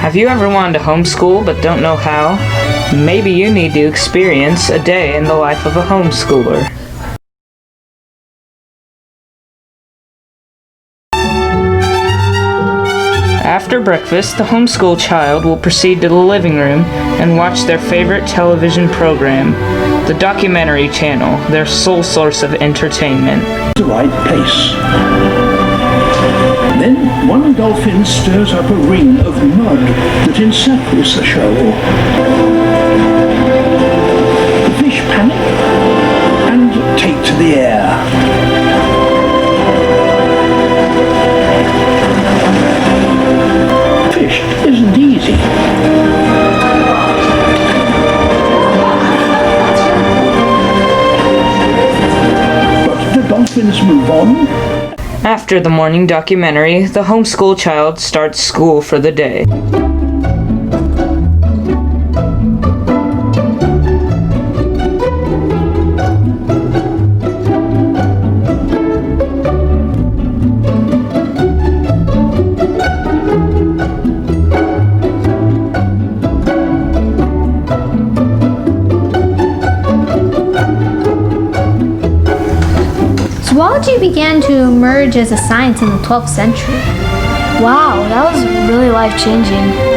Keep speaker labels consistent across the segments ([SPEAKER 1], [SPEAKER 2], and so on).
[SPEAKER 1] Have you ever wanted to homeschool but don't know how? Maybe you need to experience a day in the life of a homeschooler. After breakfast, the homeschool child will proceed to the living room and watch their favorite television program, the documentary channel, their sole source of entertainment.
[SPEAKER 2] The right pace. Then one dolphin stirs up a ring of mud that encircles the shoal. The fish panic and take to the air. Fish isn't easy. But the dolphins move on.
[SPEAKER 1] After the morning documentary, the homeschool child starts school for the day.
[SPEAKER 3] Zoology began to emerge as a science in the 12th century.
[SPEAKER 4] Wow, that was really life-changing.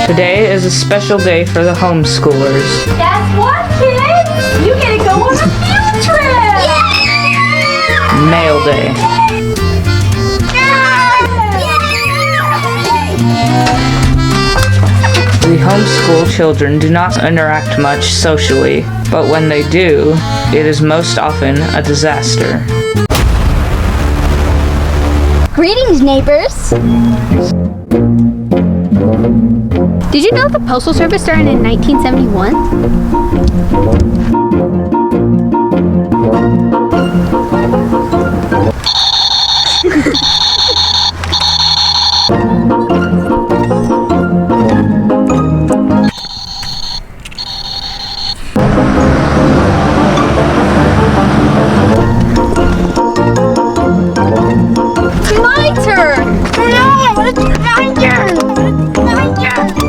[SPEAKER 1] Today is a special day for the homeschoolers.
[SPEAKER 4] Guess what, kids? You get to go on a field trip!
[SPEAKER 1] Mail Day. The homeschool children do not interact much socially, but when they do, it is most often a disaster.
[SPEAKER 4] Greetings, neighbors!
[SPEAKER 3] Did you know the Postal Service started in 1971?
[SPEAKER 4] My turn! No, it's my turn! My turn!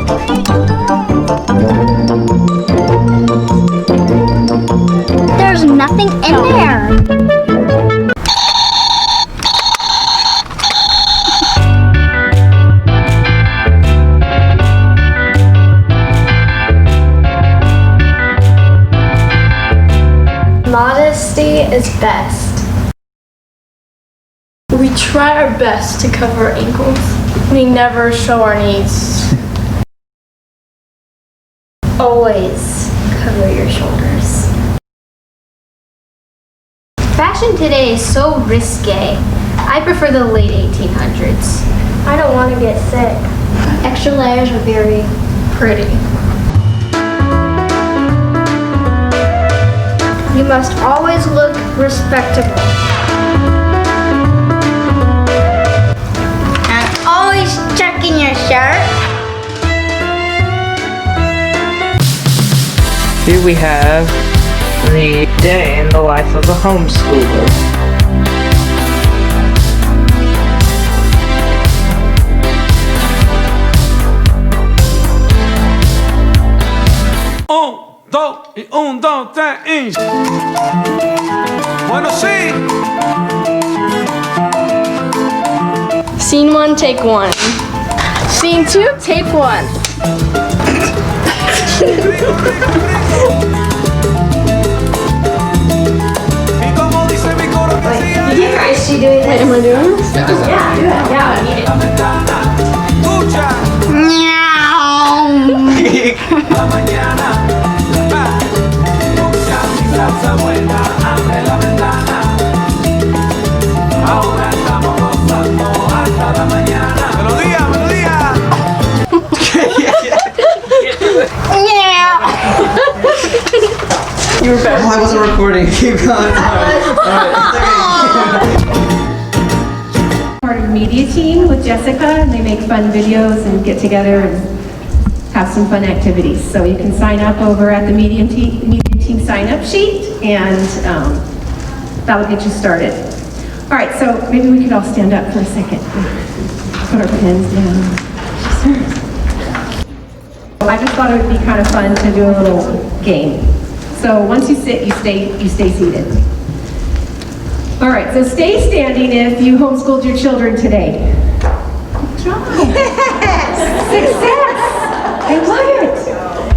[SPEAKER 4] There's nothing in there.
[SPEAKER 5] Modesty is best. We try our best to cover our ankles. We never show our knees. Always cover your shoulders.
[SPEAKER 3] Fashion today is so risque. I prefer the late 1800s.
[SPEAKER 5] I don't want to get sick.
[SPEAKER 4] Extra layers are very
[SPEAKER 5] Pretty. You must always look respectable.
[SPEAKER 4] And always checking your shirt.
[SPEAKER 1] Here we have the day in the life of a homeschooler.
[SPEAKER 6] Un, dos, tres, y... Bueno, sí.
[SPEAKER 5] Scene 1, take 1. Scene 2, tape 1.
[SPEAKER 6] Y como dice mi coro que decía,
[SPEAKER 5] Is she doing it? Am I doing this? Yeah, do it. Yeah, I need it.
[SPEAKER 6] escucha. La mañana. Escucha mi salsa buena, abre la ventana. Ahora estamos gozando hasta la mañana. Melodía, melodía.
[SPEAKER 4] Yeah.
[SPEAKER 7] Oh, I wasn't recording. Keep going.
[SPEAKER 8] Part of the media team with Jessica, and they make fun videos and get together and have some fun activities. So you can sign up over at the media team sign up sheet, and that'll get you started. All right, so maybe we could all stand up for a second. Put our pens down. I just thought it would be kind of fun to do a little game. So once you sit, you stay seated. All right, so stay standing if you homeschooled your children today. Good job. Success. I love it.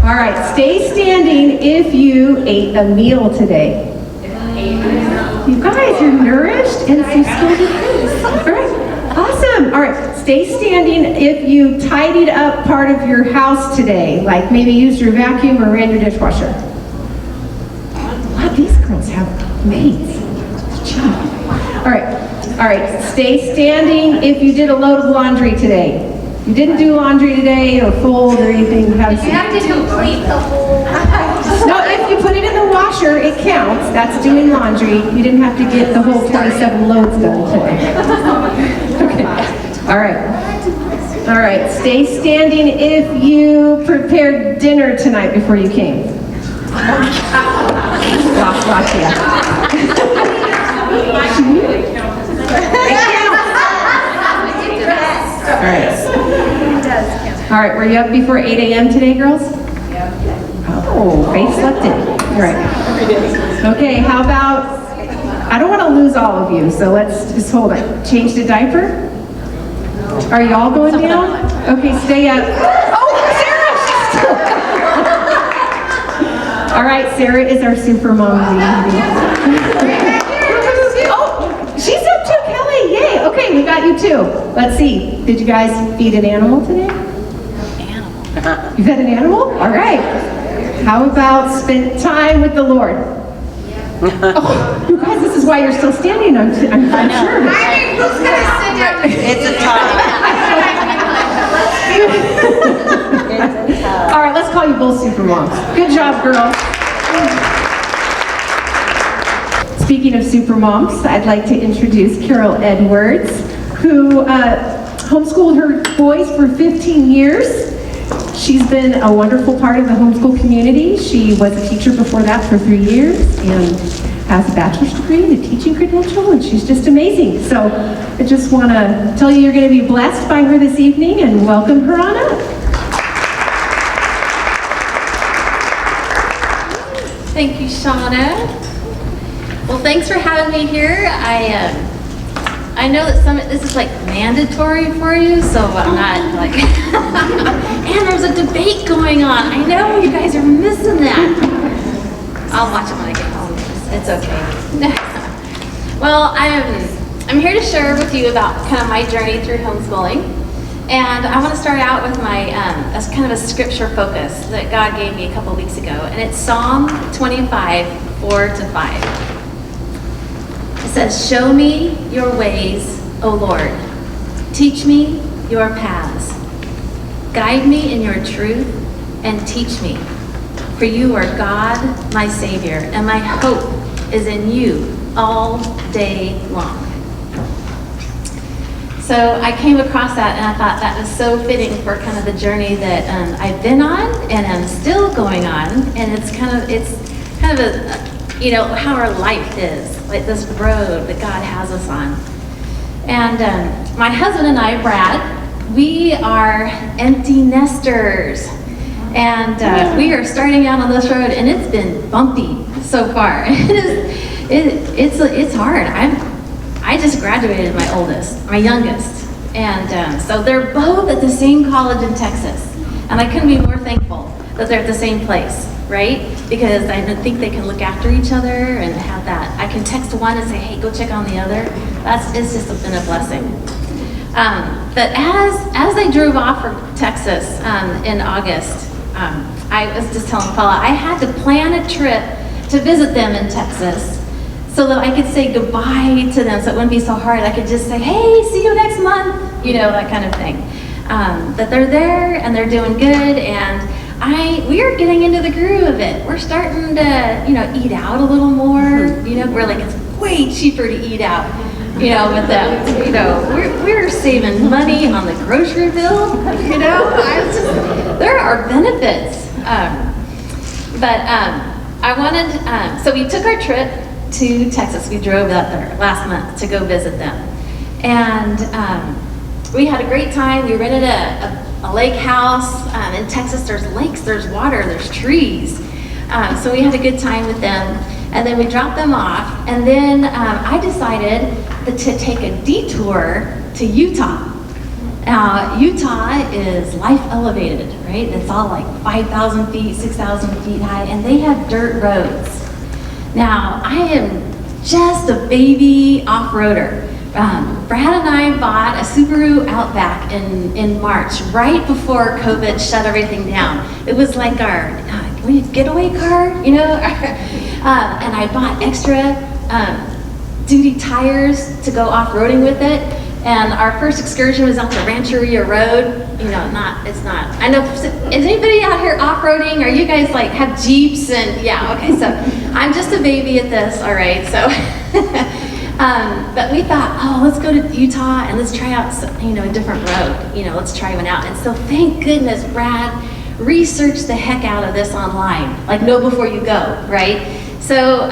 [SPEAKER 8] All right, stay standing if you ate a meal today. You guys are nourished and some skilled in things. All right, awesome. All right, stay standing if you tidied up part of your house today, like maybe used your vacuum or ran your dishwasher. Wow, these girls have maids. Good job. All right, stay standing if you did a load of laundry today. You didn't do laundry today or fold or anything.
[SPEAKER 3] You have to complete the whole.
[SPEAKER 8] No, if you put it in the washer, it counts. That's doing laundry. You didn't have to get the whole 27 loads done today. Okay. All right. Stay standing if you prepared dinner tonight before you came. Lots, yeah. All right, were you up before 8 a.m. today, girls? Oh, Faith slept in. Right. Okay, how about, I don't want to lose all of you, so let's just hold it. Change the diaper? Are you all going down? Okay, stay up. Oh, Sarah! All right, Sarah is our super mom. Oh, she's up too, Kelly. Yay. Okay, we got you too. Let's see. Did you guys feed an animal today? You fed an animal? All right. How about spend time with the Lord? Oh, you guys, this is why you're still standing. I'm sure.
[SPEAKER 3] I mean, who's gonna sit down?
[SPEAKER 4] It's a tie.
[SPEAKER 8] All right, let's call you both super moms. Good job, girls. Speaking of super moms, I'd like to introduce Carol Edwards, who homeschooled her boys for 15 years. She's been a wonderful part of the homeschool community. She was a teacher before that for 3 years and has a bachelor's degree and a teaching credential, and she's just amazing. So I just want to tell you you're going to be blessed by her this evening, and welcome her on up.
[SPEAKER 9] Thank you, Shauna. Well, thanks for having me here. I know that this is like mandatory for you, so I'm not like, and there's a debate going on. I know you guys are missing that. I'll watch it when I get home. It's okay. Well, I'm here to share with you about kind of my journey through homeschooling. And I want to start out with my, as kind of a scripture focus that God gave me a couple weeks ago. And it's Psalm 25, 4-5. It says, "Show me your ways, O Lord. Teach me your paths. Guide me in your truth and teach me. For you are God, my Savior, and my hope is in you all day long." So I came across that and I thought that was so fitting for kind of the journey that I've been on and I'm still going on. And it's kind of a, how our life is, like this road that God has us on. And my husband and I, Brad, we are empty nesters. And we are starting out on this road and it's been bumpy so far. It's hard. I just graduated my youngest. And so they're both at the same college in Texas. And I couldn't be more thankful that they're at the same place, right? Because I think they can look after each other and have that. I can text one and say, hey, go check on the other. It's just been a blessing. But as they drove off from Texas in August, I was just telling Paula, I had to plan a trip to visit them in Texas so that I could say goodbye to them so it wouldn't be so hard. I could just say, hey, see you next month, that kind of thing. That they're there and they're doing good, and we are getting into the groove of it. We're starting to, eat out a little more. We're like, it's way cheaper to eat out, with them. We're saving money on the grocery bill. There are benefits. So we took our trip to Texas. We drove up there last month to go visit them. And we had a great time. We rented a lake house. In Texas, there's lakes, there's water, there's trees. So we had a good time with them. And then we dropped them off. And then I decided to take a detour to Utah. Now, Utah is life elevated, right? It's all like 5,000 feet, 6,000 feet high, and they have dirt roads. Now, I am just a baby off-roader. Brad and I bought a Subaru Outback in March, right before COVID shut everything down. It was like our getaway car, and I bought extra duty tires to go off-roading with it. And our first excursion was out to Rancheria Road. I know, is anybody out here off-roading? Are you guys like have Jeeps and, yeah, okay, so I'm just a baby at this, all right, so. But we thought, let's go to Utah and let's try out, a different road, let's try one out. And so thank goodness Brad researched the heck out of this online, like know before you go, right? So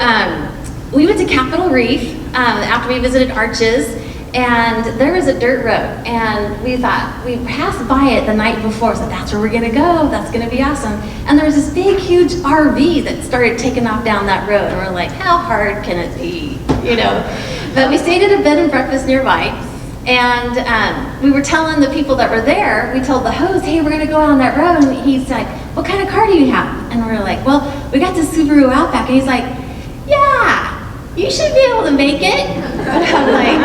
[SPEAKER 9] we went to Capitol Reef after we visited Arches. And there was a dirt road, and we thought, we passed by it the night before, so that's where we're gonna go, that's gonna be awesome. And there was this big, huge RV that started taking off down that road, and we're like, how hard can it be, But we stayed at a bed and breakfast nearby, and we were telling the people that were there, we told the host, hey, we're gonna go out on that road, and he's like, what kind of car do you have? And we're like, well, we got this Subaru Outback, and he's like, yeah, you should be able to make it. And I'm like,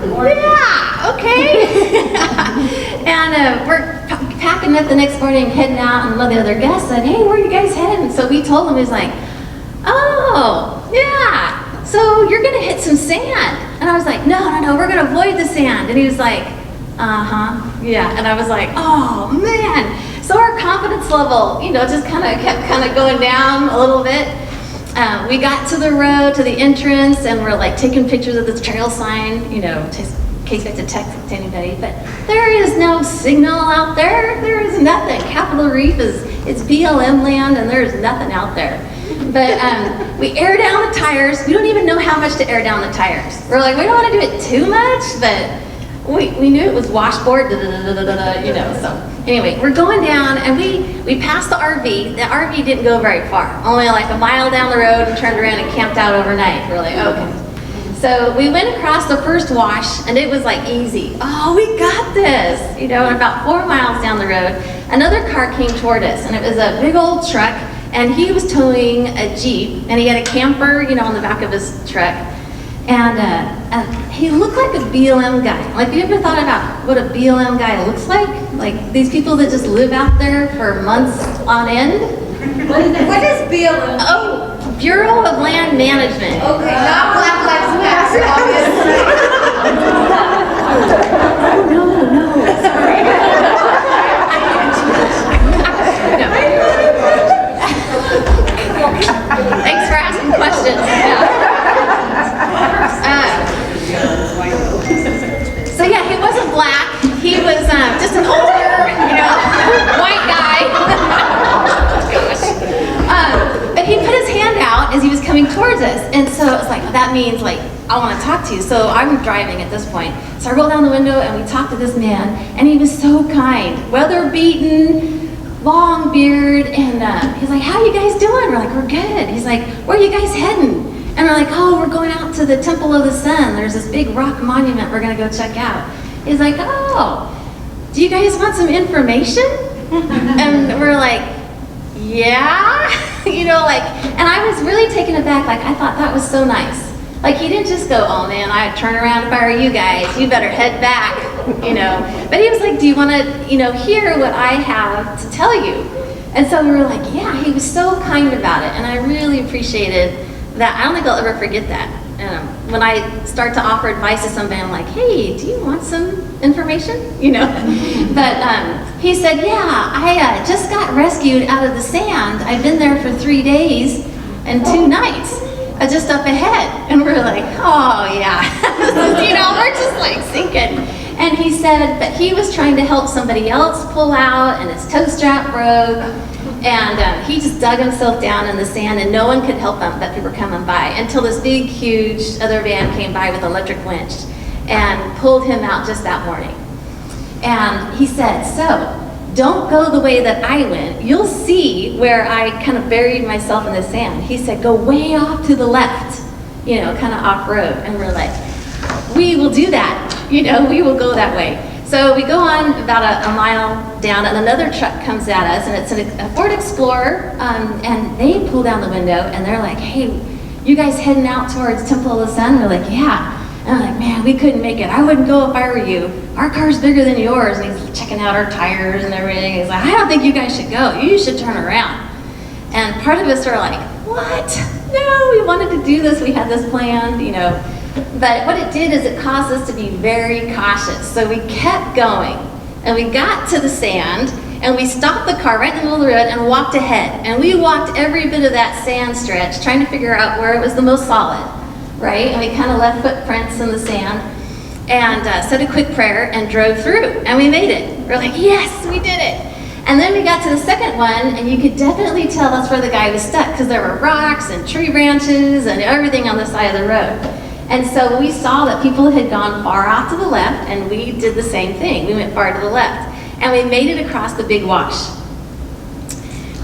[SPEAKER 9] yeah, okay. And we're packing up the next morning, heading out, and one of the other guests said, hey, where are you guys heading? So we told him, he's like, oh, yeah, so you're gonna hit some sand. And I was like, no, we're gonna avoid the sand. And he was like, yeah. And I was like, oh, man. So our confidence level, just kept going down a little bit. We got to the road, to the entrance, and we're like taking pictures of this trail sign, in case we have to text it to anybody. But there is no signal out there. There is nothing. Capitol Reef it's BLM land, and there is nothing out there. But we air down the tires. We don't even know how much to air down the tires. We're like, we don't want to do it too much, but we knew it was washboard, so. Anyway, we're going down, and we passed the RV. The RV didn't go very far, only like a mile down the road, and turned around and camped out overnight. We're like, okay. So we went across the first wash, and it was like easy. Oh, we got this. And about 4 miles down the road, another car came toward us, and it was a big old truck, and he was towing a Jeep, and he had a camper, on the back of his truck. And he looked like a BLM guy. Like, have you ever thought about what a BLM guy looks like? Like these people that just live out there for months on end?
[SPEAKER 4] What is BLM?
[SPEAKER 9] Oh, Bureau of Land Management.
[SPEAKER 4] Okay, not Black Lives Matter, obviously.
[SPEAKER 9] No, sorry. Thanks for asking questions. So yeah, he wasn't black. He was just an older, white guy. But he put his hand out as he was coming towards us, and so it's like, that means like, I want to talk to you. So I'm driving at this point. So I roll down the window and we talked to this man, and he was so kind, weather beaten, long beard, and he's like, how are you guys doing? We're like, we're good. He's like, where are you guys heading? And we're like, oh, we're going out to the Temple of the Sun. There's this big rock monument we're gonna go check out. He's like, oh, do you guys want some information? And we're like, yeah, and I was really taken aback. Like, I thought that was so nice. Like, he didn't just go, oh man, I'd turn around if I were you guys, you better head back, But he was like, do you wanna, hear what I have to tell you? And so we were like, yeah, he was so kind about it. And I really appreciated that. I don't think I'll ever forget that. when I start to offer advice to somebody, I'm like, hey, do you want some information? You know? But he said, yeah, I just got rescued out of the sand. I've been there for 3 days and 2 nights, just up ahead. And we're like, oh yeah. You know, we're just like sinking. And he said that he was trying to help somebody else pull out and his toe strap broke. And he just dug himself down in the sand and no one could help him but people were coming by until this big, huge other van came by with an electric winch and pulled him out just that morning. And he said, so don't go the way that I went. You'll see where I kind of buried myself in the sand. He said, go way off to the left, you know, kind of off road. And we're like, we will do that. You know, we will go that way. So we go on about a mile down and another truck comes at us and it's a Ford Explorer and they pull down the window and they're like, hey, you guys heading out towards Temple of the Sun? We're like, yeah. And I'm like, man, we couldn't make it. I wouldn't go if I were you. Our car's bigger than yours. And he's checking out our tires and everything. He's like, I don't think you guys should go. You should turn around. And part of us are like, what? No, we wanted to do this. We had this planned, you know. But what it did is it caused us to be very cautious. So we kept going and we got to the sand and we stopped the car right in the middle of the road and walked ahead. And we walked every bit of that sand stretch trying to figure out where it was the most solid, right? And we kind of left footprints in the sand and said a quick prayer and drove through and we made it. We're like, yes, we did it. And then we got to the second one and you could definitely tell that's where the guy was stuck because there were rocks and tree branches and everything on the side of the road. And so we saw that people had gone far off to the left and we did the same thing. We went far to the left and we made it across the big wash.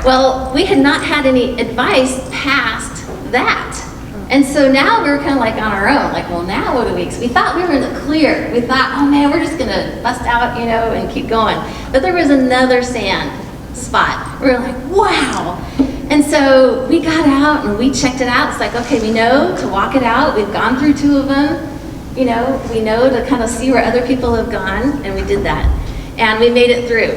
[SPEAKER 9] Well, we had not had any advice past that. And so now we were kind of like on our own, like, well, now what do we, we thought we were in the clear. We thought, oh man, we're just gonna bust out, you know, and keep going. But there was another sand spot. We were like, wow. And so we got out and we checked it out. It's like, okay, we know to walk it out. We've gone through 2 of them. You know, we know to kind of see where other people have gone, and we did that. And we made it through.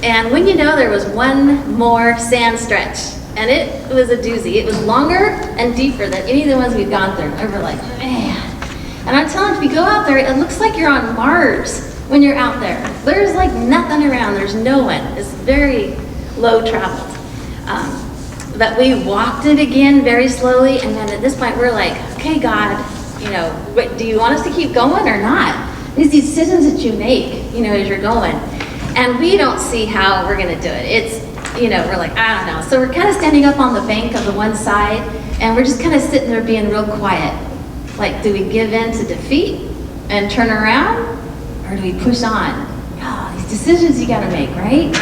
[SPEAKER 9] And when you know, there was one more sand stretch, and it was a doozy. It was longer and deeper than any of the ones we've gone through. And we're like, man. And I'm telling you, if you go out there, it looks like you're on Mars when you're out there. There's like nothing around. There's no one. It's very low traveled. But we walked it again very slowly, and then at this point we're like, okay, God, you know, do you want us to keep going or not? These decisions that you make, you know, as you're going. And we don't see how we're gonna do it. It's, you know, we're like, I don't know. So we're kind of standing up on the bank of the one side, and we're just kind of sitting there being real quiet. Like, do we give in to defeat and turn around, or do we push on? Oh, these decisions you gotta make, right?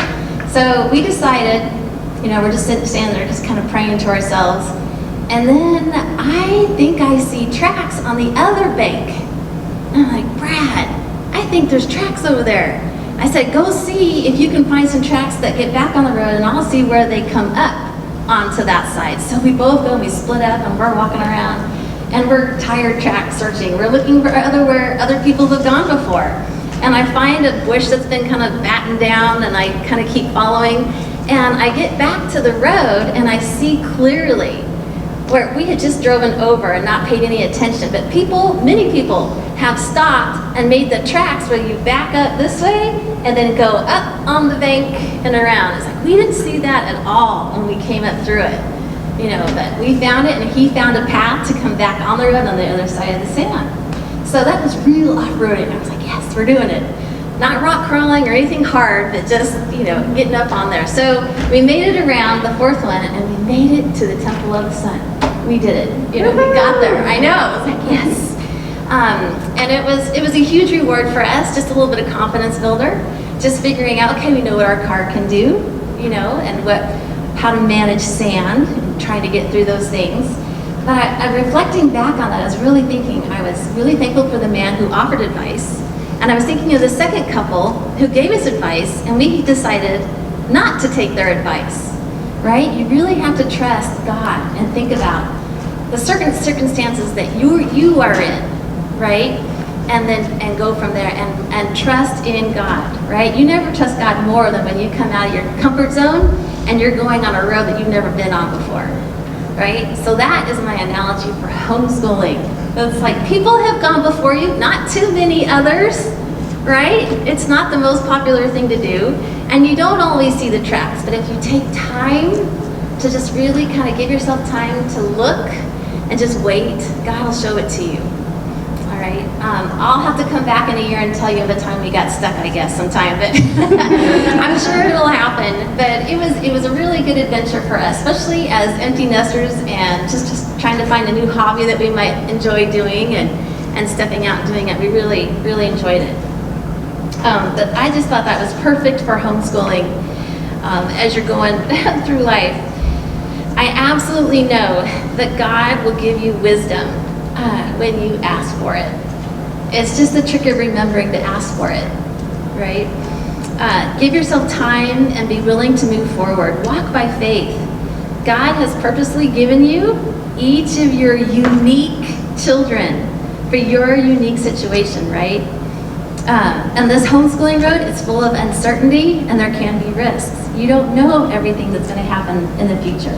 [SPEAKER 9] So we decided, you know, we're just standing there, just kind of praying to ourselves. And then I think I see tracks on the other bank. And I'm like, Brad, I think there's tracks over there. I said, go see if you can find some tracks that get back on the road and I'll see where they come up onto that side. So we both go and we split up and we're walking around and we're tire track searching. We're looking for where other people have gone before. And I find a bush that's been kind of battened down and I kind of keep following. And I get back to the road and I see clearly where we had just driven over and not paid any attention. But people, many people, have stopped and made the tracks where you back up this way and then go up on the bank and around. It's like we didn't see that at all when we came up through it. You know, but we found it and he found a path to come back on the road on the other side of the sand. So that was real off-roading. I was like, yes, we're doing it. Not rock crawling or anything hard, but just, you know, getting up on there. So we made it around the fourth one and we made it to the Temple of the Sun. We did it. You know, we got there. I know. I was like, yes. And it was a huge reward for us, just a little bit of confidence builder, just figuring out, okay, we know what our car can do, you know, and how to manage sand, and trying to get through those things. But I'm reflecting back on that, I was really thankful for the man who offered advice. And I was thinking of the second couple who gave us advice, and we decided not to take their advice, right? You really have to trust God and think about the certain circumstances that you are in, right? And go from there and trust in God, right? You never trust God more than when you come out of your comfort zone and you're going on a road that you've never been on before, right? So that is my analogy for homeschooling. It's like people have gone before you, not too many others, right? It's not the most popular thing to do, and you don't always see the tracks, but if you take time to just really kind of give yourself time to look and just wait, God will show it to you. All right, I'll have to come back in a year and tell you of a time we got stuck, I guess, sometime, but I'm sure it'll happen. But it was a really good adventure for us, especially as empty nesters and just trying to find a new hobby that we might enjoy doing and stepping out and doing it. We really, really enjoyed it. But I just thought that was perfect for homeschooling as you're going through life. I absolutely know that God will give you wisdom when you ask for it. It's just the trick of remembering to ask for it, right? Give yourself time and be willing to move forward. Walk by faith. God has purposely given you each of your unique children for your unique situation, right? And this homeschooling road is full of uncertainty, and there can be risks. You don't know everything that's going to happen in the future.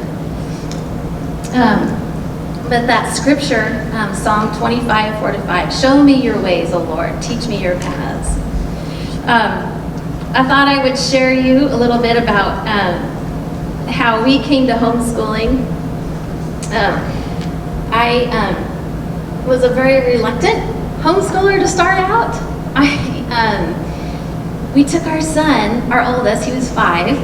[SPEAKER 9] But that scripture, Psalm 25, 4-5, show me your ways, O Lord, teach me your paths. I thought I would share you a little bit about how we came to homeschooling. I was a very reluctant homeschooler to start out. We took our son, our oldest, he was 5,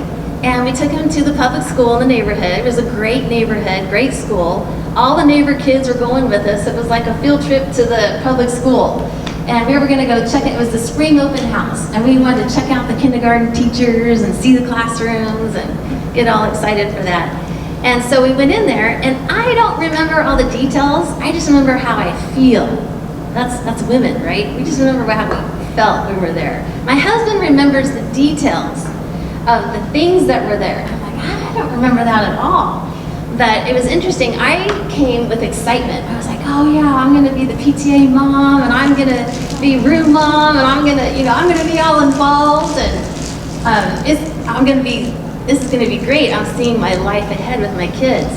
[SPEAKER 9] and we took him to the public school in the neighborhood. It was a great neighborhood, great school. All the neighbor kids were going with us. It was like a field trip to the public school. And we were gonna go check it. It was the spring open house. And we wanted to check out the kindergarten teachers and see the classrooms and get all excited for that. And so we went in there, and I don't remember all the details. I just remember how I feel. That's women, right? We just remember how we felt when we were there. My husband remembers the details of the things that were there. I'm like, I don't remember that at all. But it was interesting. I came with excitement. I was like, oh yeah, I'm gonna be the PTA mom, and I'm gonna be room mom, and I'm gonna be all involved, and this is gonna be great. I'm seeing my life ahead with my kids.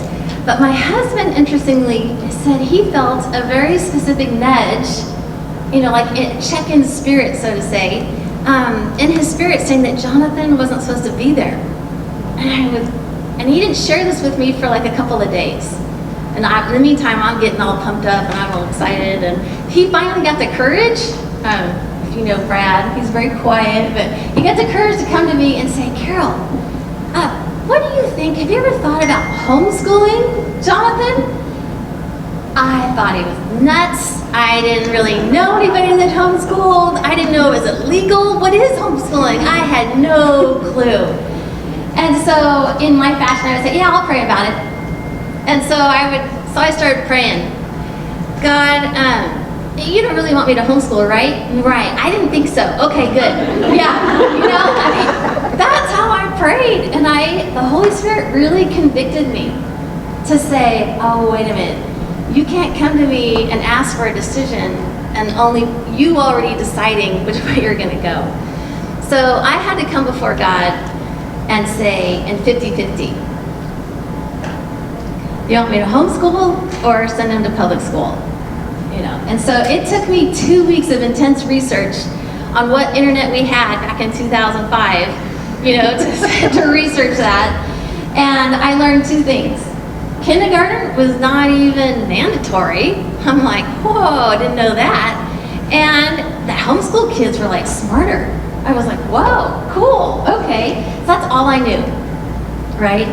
[SPEAKER 9] But my husband, interestingly, said he felt a very specific nudge, like a check in spirit, so to say, in his spirit, saying that Jonathan wasn't supposed to be there. And he didn't share this with me for like a couple of days. And in the meantime, I'm getting all pumped up and I'm all excited. And he finally got the courage. If you know Brad, he's very quiet, but he got the courage to come to me and say, Carol, what do you think? Have you ever thought about homeschooling, Jonathan? I thought he was nuts. I didn't really know anybody that homeschooled. I didn't know it was illegal. What is homeschooling? I had no clue. And so in my fashion, I would say, yeah, I'll pray about it. And so I started praying. God, you don't really want me to homeschool, right? Right, I didn't think so. Okay, good. Yeah, that's how I prayed. And the Holy Spirit really convicted me to say, oh, wait a minute. You can't come to me and ask for a decision and only you already deciding which way you're gonna go. So I had to come before God and say, in 50-50, you want me to homeschool or send him to public school? And so it took me 2 weeks of intense research on what internet we had back in 2005, to research that. And I learned 2 things. Kindergarten was not even mandatory. I'm like, whoa, I didn't know that. And the homeschool kids were like smarter. I was like, whoa, cool, okay. So that's all I knew, right?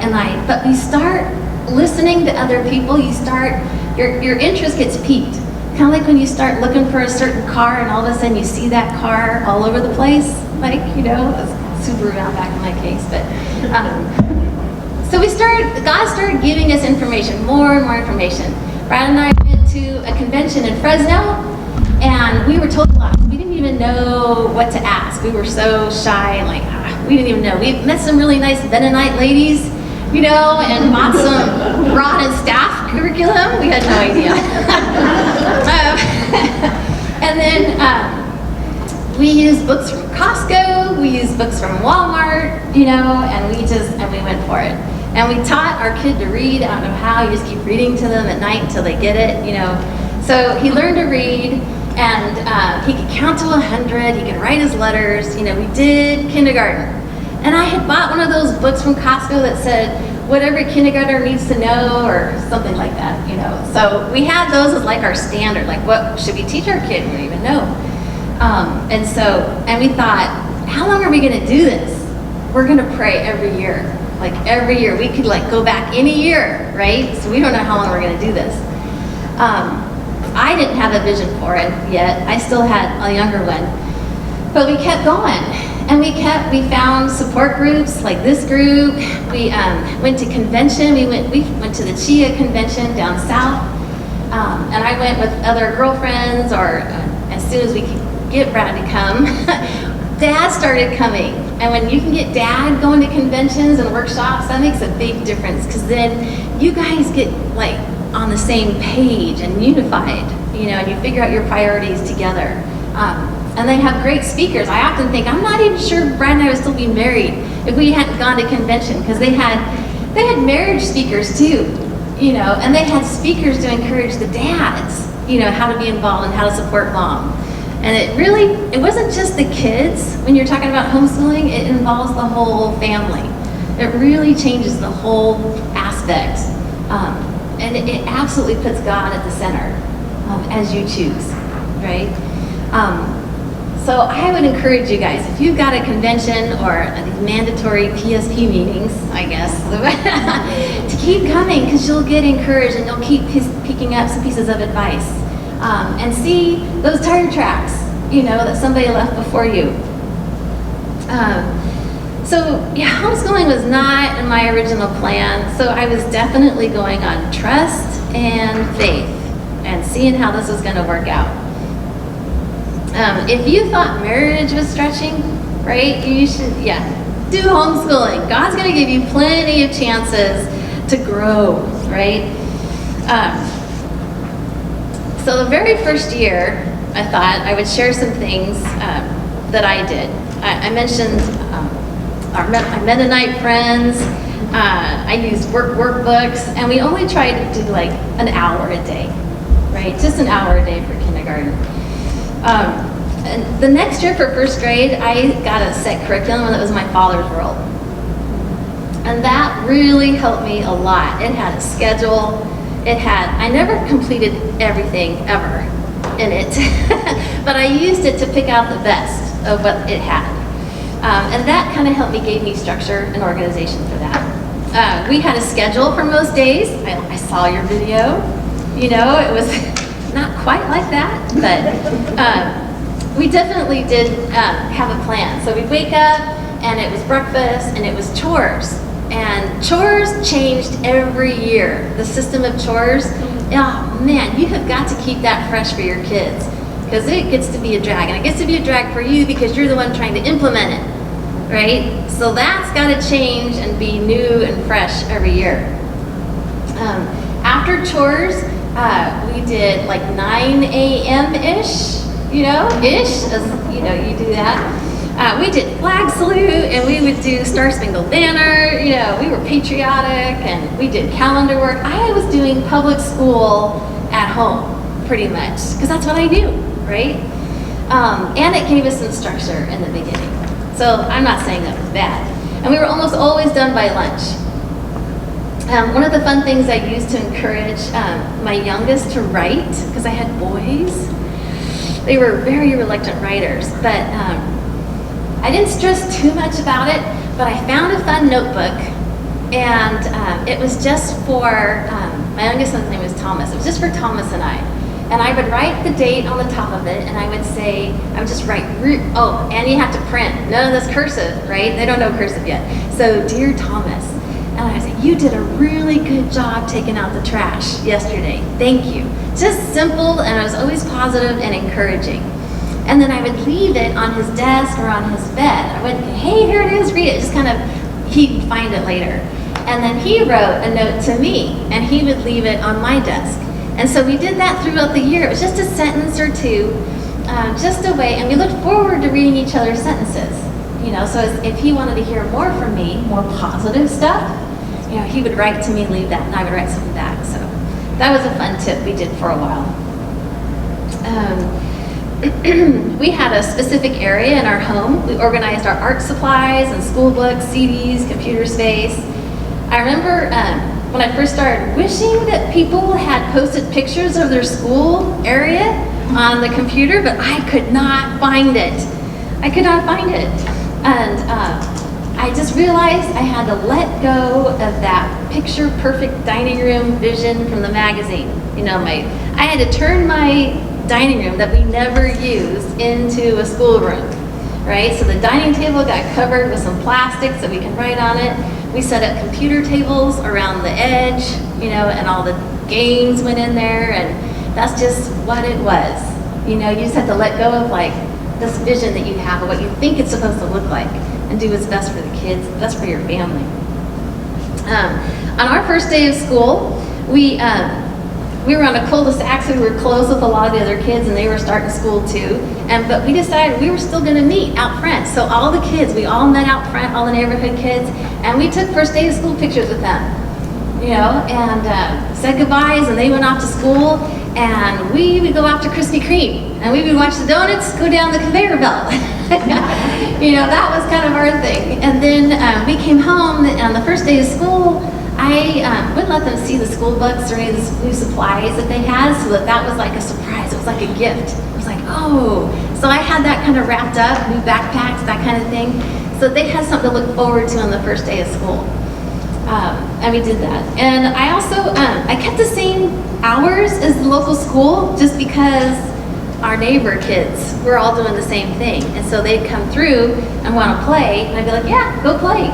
[SPEAKER 9] But you start listening to other people, your interest gets piqued. Kind of like when you start looking for a certain car and all of a sudden you see that car all over the place, Subaru out back in my case, but. So God started giving us information, more and more information. Brad and I went to a convention in Fresno, and we were totally lost. We didn't even know what to ask. We were so shy, we didn't even know. We met some really nice Mennonite ladies, and bought some rod and staff curriculum. We had no idea. And then we used books from Costco, we used books from Walmart, and we went for it. And we taught our kid to read. I don't know how, you just keep reading to them at night until they get it, you know. So he learned to read, and he could count to 100, he could write his letters, you know, we did kindergarten. And I had bought one of those books from Costco that said, what every kindergartner needs to know, or something like that, you know. So we had those as like our standard, like what should we teach our kid? We don't even know. And we thought, how long are we gonna do this? We're gonna pray every year. Like every year, we could like go back any year, right? So we don't know how long we're gonna do this. I didn't have a vision for it yet. I still had a younger one. But we kept going. And we found support groups like this group. We went to convention. We went to the Chia convention down south. And I went with other girlfriends, or as soon as we could get Brad to come, Dad started coming. And when you can get Dad going to conventions and workshops, that makes a big difference, because then you guys get like on the same page and unified, you know, and you figure out your priorities together. And they have great speakers. I often think, I'm not even sure Brad and I would still be married if we hadn't gone to convention, because they had marriage speakers too, you know, and they had speakers to encourage the dads, you know, how to be involved and how to support mom. And it wasn't just the kids. When you're talking about homeschooling, it involves the whole family. It really changes the whole aspect. And it absolutely puts God at the center, as you choose, right? So I would encourage you guys, if you've got a convention or these mandatory PSP meetings, I guess, to keep coming, because you'll get encouraged and you'll keep picking up some pieces of advice. And see those tire tracks, you know, that somebody left before you. So yeah, homeschooling was not in my original plan, so I was definitely going on trust and faith and seeing how this was going to work out. If you thought marriage was stretching, right, you should, do homeschooling. God's going to give you plenty of chances to grow, right? So the very first year, I thought I would share some things that I did. I mentioned our Mennonite friends. I used workbooks, and we only tried to do like an hour a day, right? Just an hour a day for kindergarten. And the next year for first grade, I got a set curriculum that was my father's world. And that really helped me a lot. It had a schedule. I never completed everything ever in it, but I used it to pick out the best of what it had. And that kind of helped me, gave me structure and organization for that. We had a schedule for most days. I saw your video. You know, it was not quite like that, but we definitely did have a plan. So we'd wake up, and it was breakfast, and it was chores. And chores changed every year. The system of chores, oh man, you have got to keep that fresh for your kids, because it gets to be a drag, and it gets to be a drag for you because you're the one trying to implement it, right? So that's got to change and be new and fresh every year. After chores, we did like 9 a.m.-ish, you know, as you know, you do that. We did flag salute, and we would do Star Spangled Banner, you know, we were patriotic, and we did calendar work. I was doing public school at home, pretty much, because that's what I do, right? And it gave us some structure in the beginning. So I'm not saying that was bad. And we were almost always done by lunch. One of the fun things I used to encourage my youngest to write, because I had boys, they were very reluctant writers, but I didn't stress too much about it, but I found a fun notebook, and it was just for, my youngest son's name was Thomas. It was just for Thomas and I. And I would write the date on the top of it, and I would say, I would just write, oh, and you have to print. None of this cursive, right? They don't know cursive yet. So, dear Thomas, and I would say, you did a really good job taking out the trash yesterday. Thank you. Just simple, and it was always positive and encouraging. And then I would leave it on his desk or on his bed. I wouldn't, hey, here it is, read it. Just kind of, he'd find it later. And then he wrote a note to me, and he would leave it on my desk. And so we did that throughout the year. It was just a sentence or two, just a way, and we looked forward to reading each other's sentences. You know, so if he wanted to hear more from me, more positive stuff, he would write to me, leave that, and I would write something back. So that was a fun tip we did for a while. We had a specific area in our home. We organized our art supplies and school books, CDs, computer space. I remember when I first started wishing that people had posted pictures of their school area on the computer, but I could not find it. I could not find it. And I just realized I had to let go of that picture perfect dining room vision from the magazine. I had to turn my dining room that we never used into a schoolroom, right? So the dining table got covered with some plastic so we can write on it. We set up computer tables around the edge, and all the games went in there, and that's just what it was. You just have to let go of like this vision that you have of what you think it's supposed to look like and do what's best for the kids, best for your family. On our first day of school, we were on a cul-de-sac, so we were close with a lot of the other kids, and they were starting school too. But we decided we were still going to meet out front. So all the kids, we all met out front, all the neighborhood kids, and we took first day of school pictures with them, and said goodbyes, and they went off to school, and we would go off to Krispy Kreme, and we would watch the donuts go down the conveyor belt. That was kind of our thing. And then we came home on the first day of school. I wouldn't let them see the school books or any of the new supplies that they had, so that was like a surprise. It was like a gift. It was like, oh. So I had that kind of wrapped up, new backpacks, that kind of thing. So they had something to look forward to on the first day of school. And we did that. And I also, I kept the same hours as the local school just because our neighbor kids were all doing the same thing. And so they'd come through and want to play, and I'd be like, yeah, go play.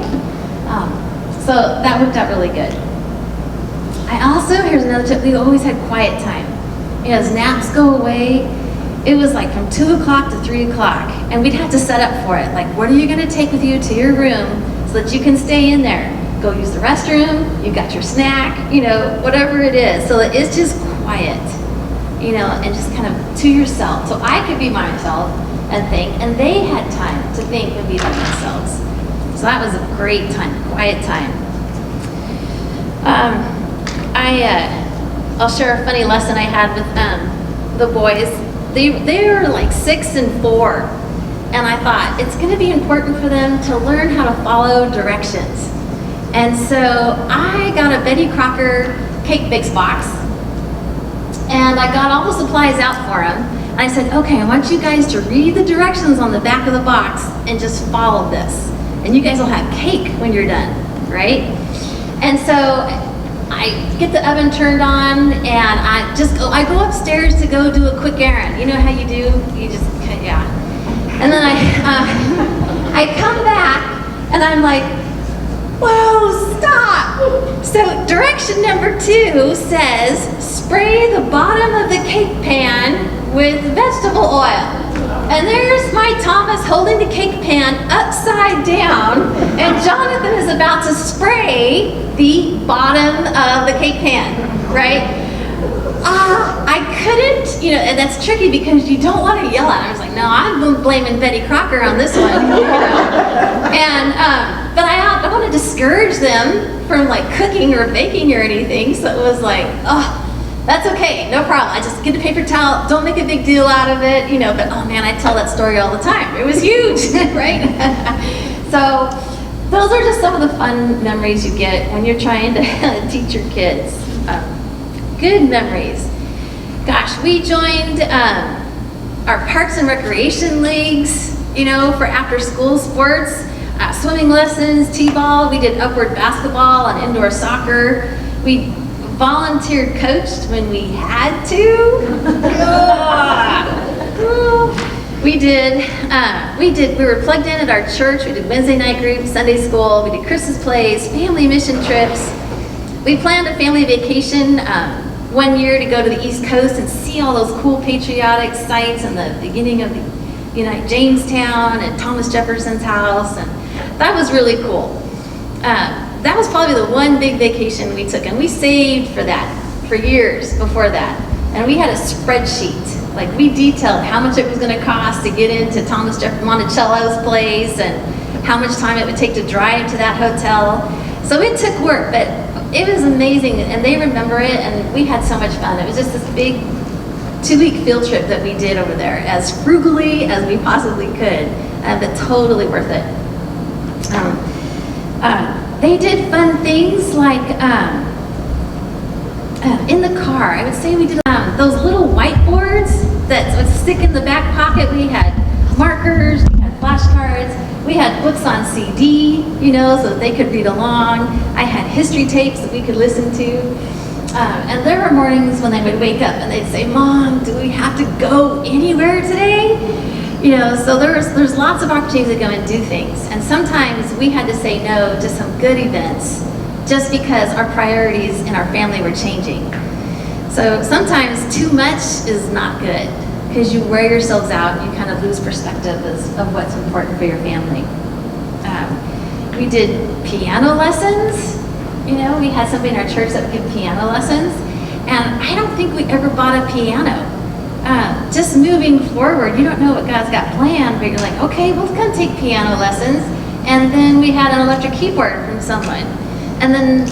[SPEAKER 9] So that worked out really good. Here's another tip, we always had quiet time. As naps go away, it was like from 2 o'clock to 3 o'clock, and we'd have to set up for it. Like, what are you gonna take with you to your room so that you can stay in there? Go use the restroom, you got your snack, whatever it is. So it's just quiet, and just kind of to yourself. So I could be myself and think, and they had time to think and be by themselves. So that was a great time, quiet time. I'll share a funny lesson I had with the boys. They were like 6 and 4, and I thought it's going to be important for them to learn how to follow directions. And so I got a Betty Crocker cake mix box, and I got all the supplies out for them. And I said, okay, I want you guys to read the directions on the back of the box and just follow this. And you guys will have cake when you're done, right? And so I get the oven turned on, and I go upstairs to go do a quick errand. You know how you do? You just, yeah. And then I come back, and I'm like, whoa, stop! So direction number 2 says, spray the bottom of the cake pan with vegetable oil. And there's my Thomas holding the cake pan upside down, and Jonathan is about to spray the bottom of the cake pan, right? I couldn't, and that's tricky because you don't want to yell at him. I was like, no, I'm blaming Betty Crocker on this one, And, but I don't want to discourage them from like cooking or baking or anything, so it was like, oh, that's okay, no problem. I just get a paper towel, don't make a big deal out of it, but oh man, I tell that story all the time. It was huge, right? So those are just some of the fun memories you get when you're trying to teach your kids. Good memories. Gosh, we joined our Parks and Recreation leagues, for after school sports, swimming lessons, t-ball. We did upward basketball and indoor soccer. We volunteered coached when we had to. We were plugged in at our church. We did Wednesday night group, Sunday school. We did Christmas plays, family mission trips. We planned a family vacation one year to go to the East Coast and see all those cool patriotic sites in the beginning of the Jamestown and Thomas Jefferson's house, and that was really cool. That was probably the one big vacation we took, and we saved for that for years before that. And we had a spreadsheet. Like, we detailed how much it was going to cost to get into Thomas Jefferson Monticello's place and how much time it would take to drive to that hotel. So it took work, but it was amazing, and they remember it, and we had so much fun. It was just this big 2-week field trip that we did over there, as frugally as we possibly could, but totally worth it. They did fun things like in the car. I would say we did those little whiteboards that would stick in the back pocket. We had markers, we had flashcards, we had books on CD, you know, so that they could read along. I had history tapes that we could listen to. And there were mornings when they would wake up and they'd say, "Mom, do we have to go anywhere today?" You know, so there's lots of opportunities to go and do things. And sometimes we had to say no to some good events just because our priorities in our family were changing. So sometimes too much is not good because you wear yourselves out and you kind of lose perspective of what's important for your family. We did piano lessons. You know, we had somebody in our church that would give piano lessons. And I don't think we ever bought a piano. Just moving forward, you don't know what God's got planned, but you're like, okay, we'll come take piano lessons. And then we had an electric keyboard from someone. And then,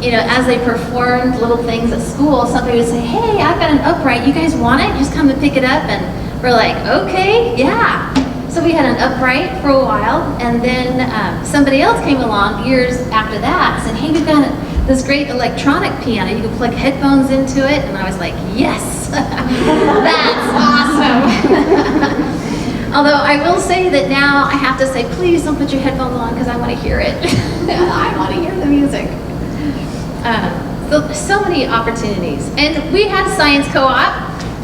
[SPEAKER 9] you know, as they performed little things at school, somebody would say, "Hey, I've got an upright. You guys want it? Just come and pick it up." And we're like, "Okay, yeah." So we had an upright for a while, and then somebody else came along years after that and said, "Hey, we've got this great electronic piano. You can plug headphones into it." And I was like, "Yes, that's awesome." Although I will say that now I have to say, please don't put your headphones on because I want to hear it. I want to hear the music. So many opportunities. And we had a science co-op,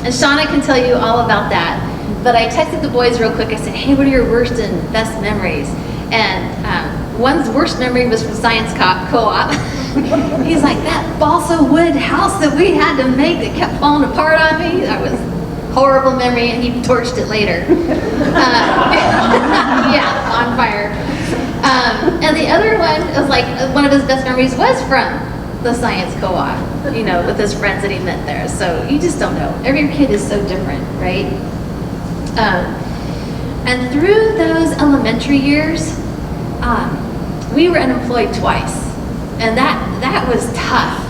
[SPEAKER 9] and Shauna can tell you all about that. But I texted the boys real quick. I said, "Hey, what are your worst and best memories?" And one's worst memory was from science co-op. He's like, "That balsa wood house that we had to make that kept falling apart on me." That was horrible memory, and he torched it later. Yeah, on fire. And the other one was like, one of his best memories was from the science co-op, you know, with his friends that he met there. So you just don't know. Every kid is so different, right? And through those elementary years, we were unemployed twice, and that was tough.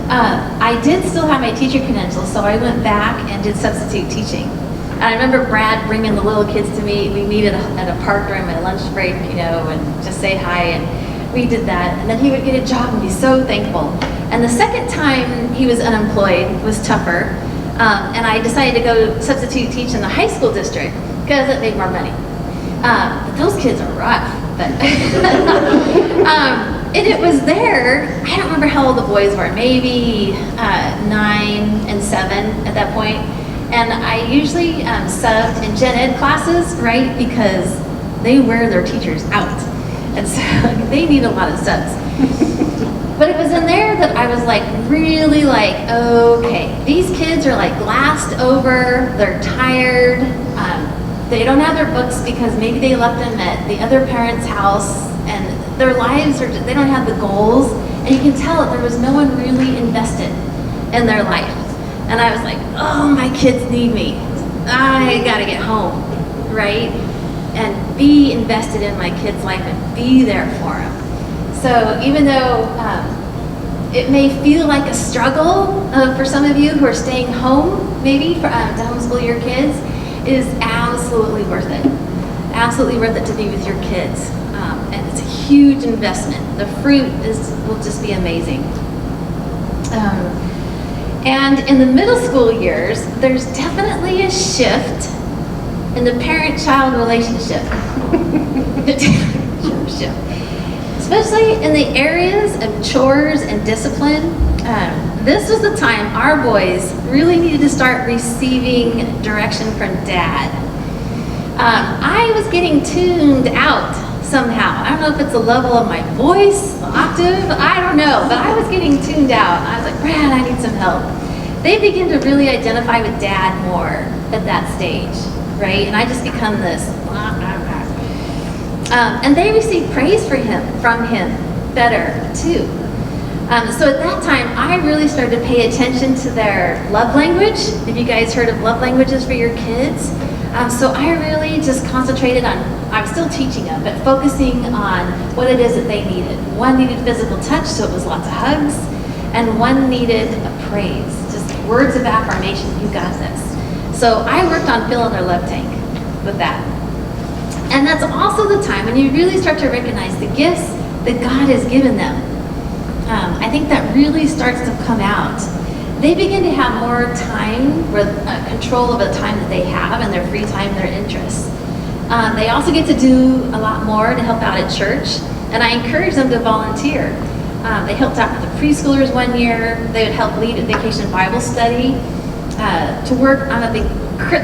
[SPEAKER 9] I did still have my teacher credentials, so I went back and did substitute teaching. And I remember Brad bringing the little kids to me. We meet at a park during my lunch break, you know, and just say hi, and we did that. And then he would get a job and be so thankful. And the second time he was unemployed was tougher, and I decided to go substitute teach in the high school district because it made more money. But those kids are rough. But and it was there, I don't remember how old the boys were, maybe 9 and 7 at that point. And I usually subbed in gen ed classes, right? Because they wear their teachers out. And so they need a lot of subs. But it was in there that I was like, really like, okay, these kids are like glassed over, they're tired, they don't have their books because maybe they left them at the other parent's house, and their lives are, they don't have the goals, and you can tell that there was no one really invested in their life. And I was like, oh, my kids need me. I gotta get home, right? And be invested in my kids' life and be there for them. So even though it may feel like a struggle for some of you who are staying home, maybe to homeschool your kids, it is absolutely worth it. Absolutely worth it to be with your kids. And it's a huge investment. The fruit will just be amazing. And in the middle school years, there's definitely a shift in the parent-child relationship. Especially in the areas of chores and discipline. This was the time our boys really needed to start receiving direction from Dad. I was getting tuned out somehow. I don't know if it's the level of my voice, the octave, I don't know, but I was getting tuned out. I was like, Brad, I need some help. They begin to really identify with Dad more at that stage, right? And I just become this, and they receive praise from him better too. So at that time, I really started to pay attention to their love language. Have you guys heard of love languages for your kids? So I really just concentrated on, I'm still teaching them, but focusing on what it is that they needed. One needed physical touch, so it was lots of hugs, and one needed a praise, just words of affirmation, you got this. So I worked on filling their love tank with that. And that's also the time when you really start to recognize the gifts that God has given them. I think that really starts to come out. They begin to have more time, control of the time that they have and their free time, their interests. They also get to do a lot more to help out at church, and I encourage them to volunteer. They helped out with the preschoolers one year. They would help lead a vacation Bible study. To work on a big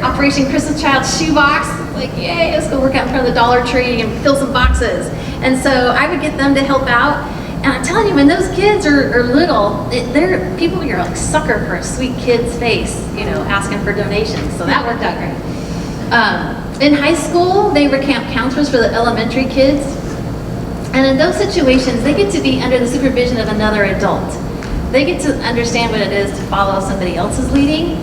[SPEAKER 9] Operation Christmas Child shoebox. Like, yay, let's go work out in front of the Dollar Tree and fill some boxes. And so I would get them to help out. And I'm telling you, when those kids are little, they're people are like sucker for a sweet kid's face, you know, asking for donations. So that worked out great. In high school, they were camp counselors for the elementary kids. And in those situations, they get to be under the supervision of another adult. They get to understand what it is to follow somebody else's leading.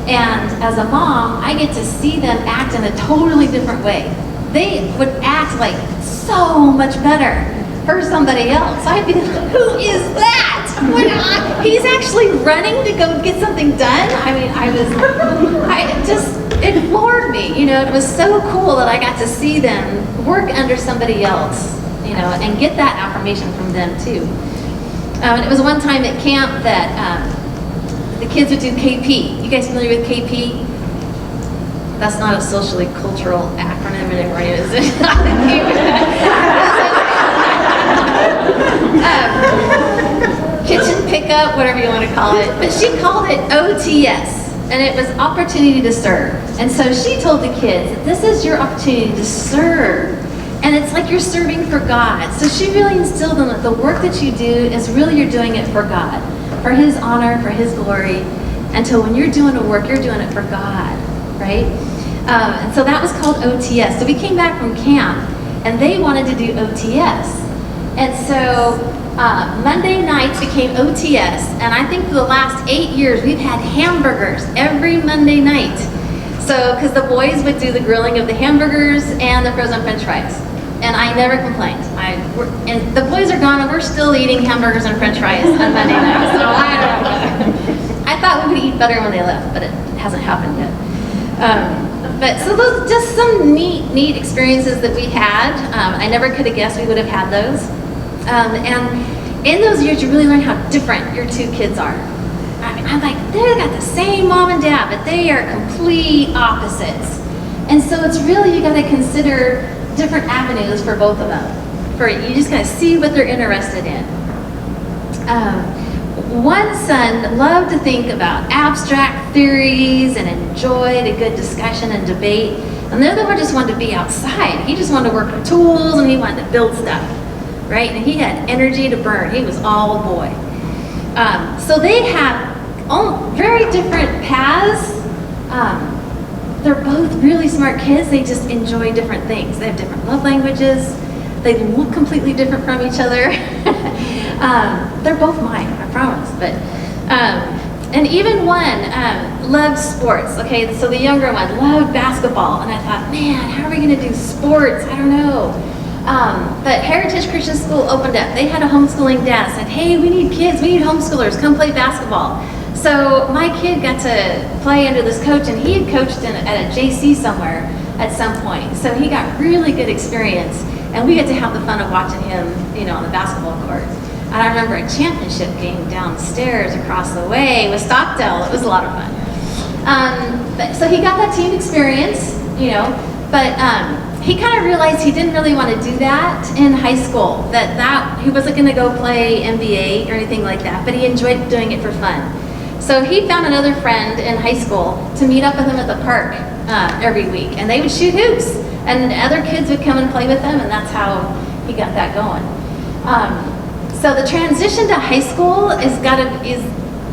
[SPEAKER 9] And as a mom, I get to see them act in a totally different way. They would act like so much better for somebody else. I'd be like, who is that? He's actually running to go get something done? I mean, it floored me, you know. It was so cool that I got to see them work under somebody else, you know, and get that affirmation from them too. And it was one time at camp that the kids would do KP. You guys familiar with KP? That's not a socially cultural acronym anymore, is it? Kitchen pickup, whatever you want to call it. But she called it OTS, and it was opportunity to serve. And so she told the kids that this is your opportunity to serve. And it's like you're serving for God. So she really instilled in them that the work that you do is really you're doing it for God, for His honor, for His glory. And so when you're doing a work, you're doing it for God, right? And so that was called OTS. So we came back from camp, and they wanted to do OTS. And so Monday nights became OTS. And I think for the last 8 years, we've had hamburgers every Monday night. So, because the boys would do the grilling of the hamburgers and the frozen French fries. And I never complained. And the boys are gone, and we're still eating hamburgers and French fries on Monday night. So I don't know. I thought we would eat better when they left, but it hasn't happened yet. But so those just some neat experiences that we had. I never could have guessed we would have had those. And in those years, you really learn how different your two kids are. I mean, I'm like, they've got the same mom and dad, but they are complete opposites. And so it's really, you got to consider different avenues for both of them. You just got to see what they're interested in. One son loved to think about abstract theories and enjoyed a good discussion and debate. And the other one just wanted to be outside. He just wanted to work with tools, and he wanted to build stuff, right? And he had energy to burn. He was all boy. So they have very different paths. They're both really smart kids. They just enjoy different things. They have different love languages. They look completely different from each other. They're both mine, I promise. But and even one loved sports. Okay, so the younger one loved basketball, and I thought, man, how are we going to do sports? I don't know. But Heritage Christian School opened up. They had a homeschooling dad. Said, hey, we need kids. We need homeschoolers. Come play basketball. So my kid got to play under this coach, and he had coached at a JC somewhere at some point. So he got really good experience, and we got to have the fun of watching him, you know, on the basketball court. And I remember a championship game downstairs across the way with Stockdale. It was a lot of fun. So he got that team experience, you know, but he kind of realized he didn't really want to do that in high school, that he wasn't going to go play NBA or anything like that, but he enjoyed doing it for fun. So he found another friend in high school to meet up with him at the park every week, and they would shoot hoops, and other kids would come and play with them, and that's how he got that going. So the transition to high school is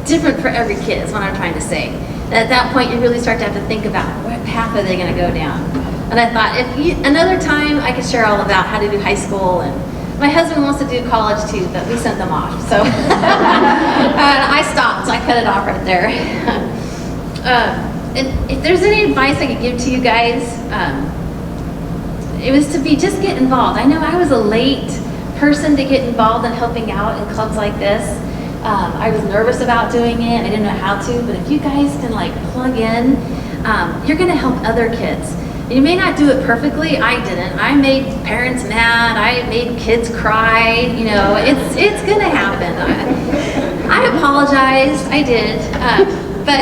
[SPEAKER 9] different for every kid, is what I'm trying to say. And at that point, you really start to have to think about what path are they going to go down. And I thought, another time I could share all about how to do high school, and my husband wants to do college too, but we sent them off. So I stopped, so I cut it off right there. and if there's any advice I could give to you guys, it was to just get involved. I know I was a late person to get involved in helping out in clubs like this. I was nervous about doing it. I didn't know how to, but if you guys can like plug in, you're gonna help other kids. You may not do it perfectly. I didn't. I made parents mad. I made kids cry. You know, it's gonna happen. I apologize. I did, but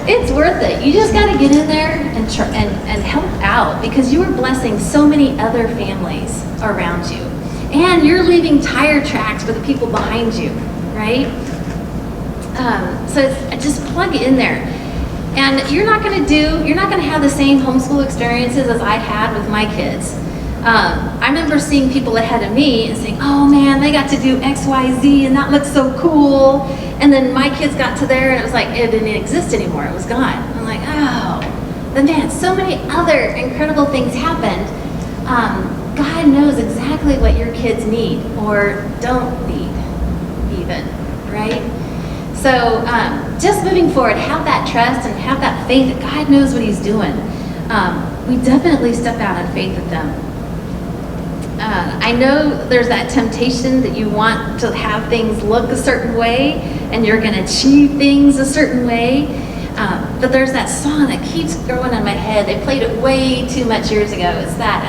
[SPEAKER 9] it's worth it. You just got to get in there and help out, because you are blessing so many other families around you, and you're leaving tire tracks for the people behind you, right? So just plug in there. And you're not going to have the same homeschool experiences as I had with my kids. I remember seeing people ahead of me and saying, oh man, they got to do X, Y, Z, and that looks so cool. And then my kids got to there and it was like, it didn't exist anymore, it was gone. I'm like, oh, but man, so many other incredible things happened. God knows exactly what your kids need or don't need even, right? So just moving forward, have that trust and have that faith that God knows what he's doing. We definitely step out in faith with them. I know there's that temptation that you want to have things look a certain way and you're going to achieve things a certain way. But there's that song that keeps growing in my head. They played it way too much years ago. It's that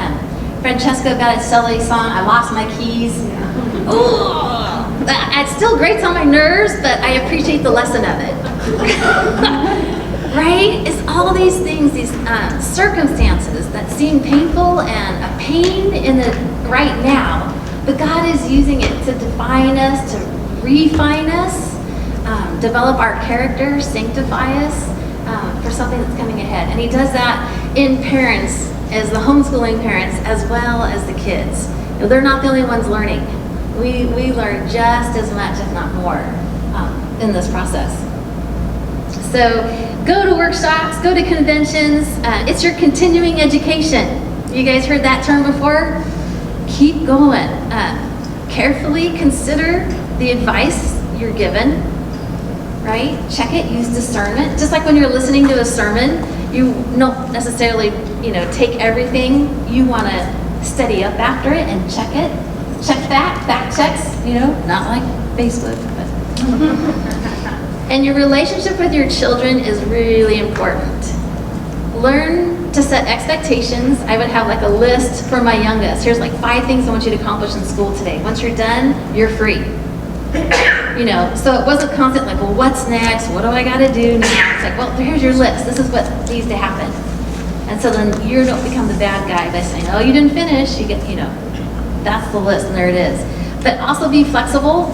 [SPEAKER 9] Francesca Battistelli song, I Lost My Keys. Ooh, it still grates on my nerves, but I appreciate the lesson of it. Right? It's all these things, these circumstances that seem painful and a pain in the right now, but God is using it to define us, to refine us, develop our character, sanctify us for something that's coming ahead. And he does that in parents, as the homeschooling parents, as well as the kids. You know, they're not the only ones learning. We learn just as much, if not more, in this process. So go to workshops, go to conventions. It's your continuing education. You guys heard that term before? Keep going. Carefully consider the advice you're given, right? Check it, use discernment. Just like when you're listening to a sermon, you don't necessarily, take everything. You want to study up after it and check it. Check fact checks, not like Facebook, but. And your relationship with your children is really important. Learn to set expectations. I would have like a list for my youngest. Here's like 5 things I want you to accomplish in school today. Once you're done, you're free. So it wasn't constant like, well, what's next? What do I got to do now? It's like, well, here's your list. This is what needs to happen. And so then you don't become the bad guy by saying, oh, you didn't finish. You get, that's the list, and there it is. But also be flexible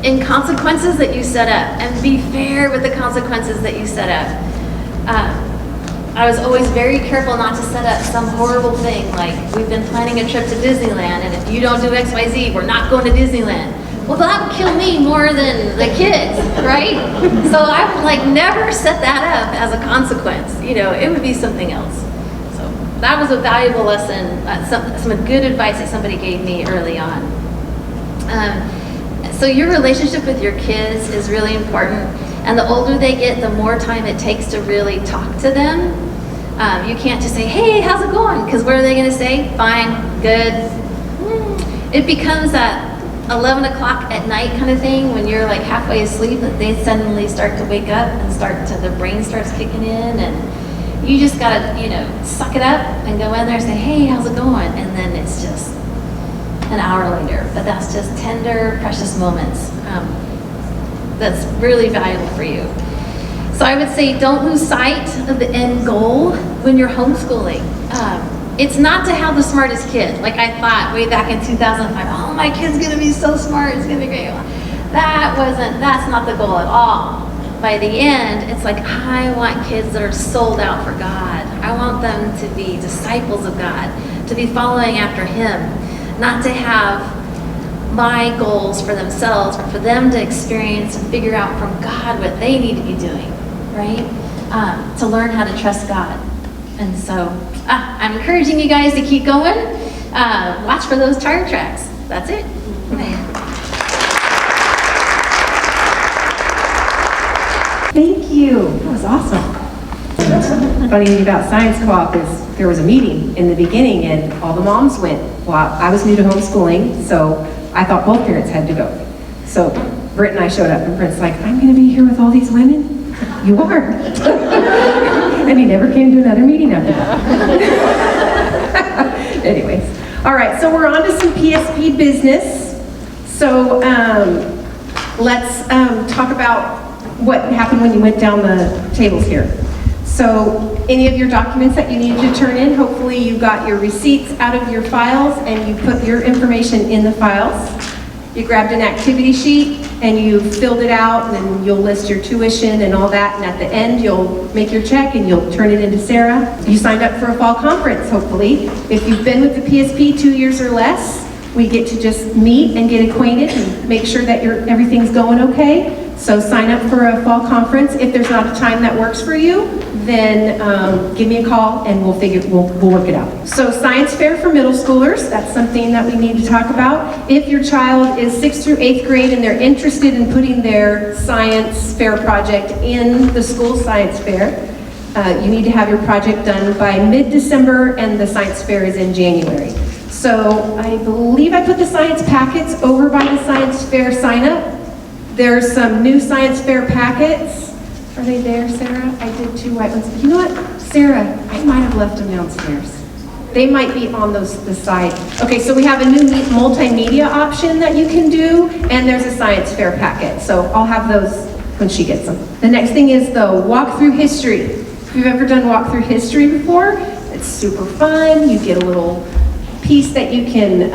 [SPEAKER 9] in consequences that you set up, and be fair with the consequences that you set up. I was always very careful not to set up some horrible thing like, we've been planning a trip to Disneyland, and if you don't do X, Y, Z, we're not going to Disneyland. Well, that would kill me more than the kids, right? So I would like never set that up as a consequence. It would be something else. So that was a valuable lesson, some good advice that somebody gave me early on. So your relationship with your kids is really important, and the older they get, the more time it takes to really talk to them. You can't just say, hey, how's it going? Because what are they going to say? Fine, good. It becomes that 11 o'clock at night kind of thing when you're like halfway asleep, that they suddenly start to wake up and their brain starts kicking in, and you just got to, suck it up and go in there and say, hey, how's it going? And then it's just an hour later, but that's just tender, precious moments. That's really valuable for you. So I would say don't lose sight of the end goal when you're homeschooling. It's not to have the smartest kid. Like I thought way back in 2005, oh, my kid's gonna be so smart, it's gonna be great. That's not the goal at all. By the end, it's like, I want kids that are sold out for God. I want them to be disciples of God, to be following after Him, not to have my goals for themselves, but for them to experience and figure out from God what they need to be doing, right? To learn how to trust God. And so I'm encouraging you guys to keep going. Watch for those tire tracks. That's it.
[SPEAKER 8] Thank you. That was awesome. Funny thing about Science Co-op is there was a meeting in the beginning and all the moms went. Well, I was new to homeschooling, so I thought both parents had to go. So Britt and I showed up and Britt's like, I'm gonna be here with all these women? You are. And he never came to another meeting after that. Anyways, all right, so we're on to some PSP business. So let's talk about what happened when you went down the tables here. So any of your documents that you needed to turn in, hopefully you got your receipts out of your files and you put your information in the files. You grabbed an activity sheet and you filled it out, and then you'll list your tuition and all that, and at the end you'll make your check and you'll turn it into Sarah. You signed up for a fall conference, hopefully. If you've been with the PSP 2 years or less, we get to just meet and get acquainted and make sure that everything's going okay. So sign up for a fall conference. If there's not a time that works for you, then give me a call and we'll work it out. So science fair for middle schoolers, that's something that we need to talk about. If your child is 6th through 8th grade and they're interested in putting their science fair project in the school science fair, you need to have your project done by mid-December, and the science fair is in January. So I believe I put the science packets over by the science fair sign up. There's some new science fair packets. Are they there, Sarah? I did 2 white ones. You know what, Sarah, I might have left them downstairs. They might be on the side. Okay, so we have a new multimedia option that you can do, and there's a science fair packet. So I'll have those when she gets them. The next thing is the walk through history. If you've ever done walk through history before, it's super fun. You get a little piece that you can,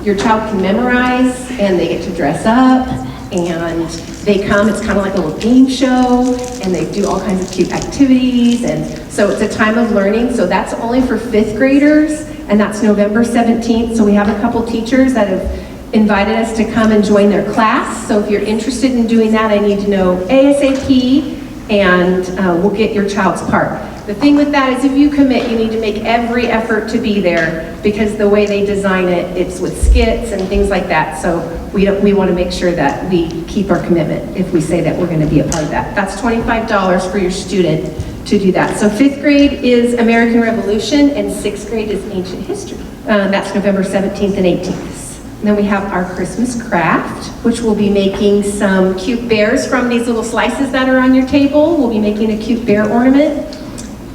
[SPEAKER 8] your child can memorize, and they get to dress up, and they come, it's kind of like a little game show, and they do all kinds of cute activities, and so it's a time of learning. So that's only for 5th graders, and that's November 17th. So we have a couple teachers that have invited us to come and join their class. So if you're interested in doing that, I need to know ASAP, and we'll get your child's part. The thing with that is if you commit, you need to make every effort to be there, because the way they design it, it's with skits and things like that. So we want to make sure that we keep our commitment if we say that we're going to be a part of that. That's $25 for your student to do that. So 5th grade is American Revolution, and 6th grade is Ancient History. That's November 17th and 18th. And then we have our Christmas craft, which we'll be making some cute bears from these little slices that are on your table. We'll be making a cute bear ornament.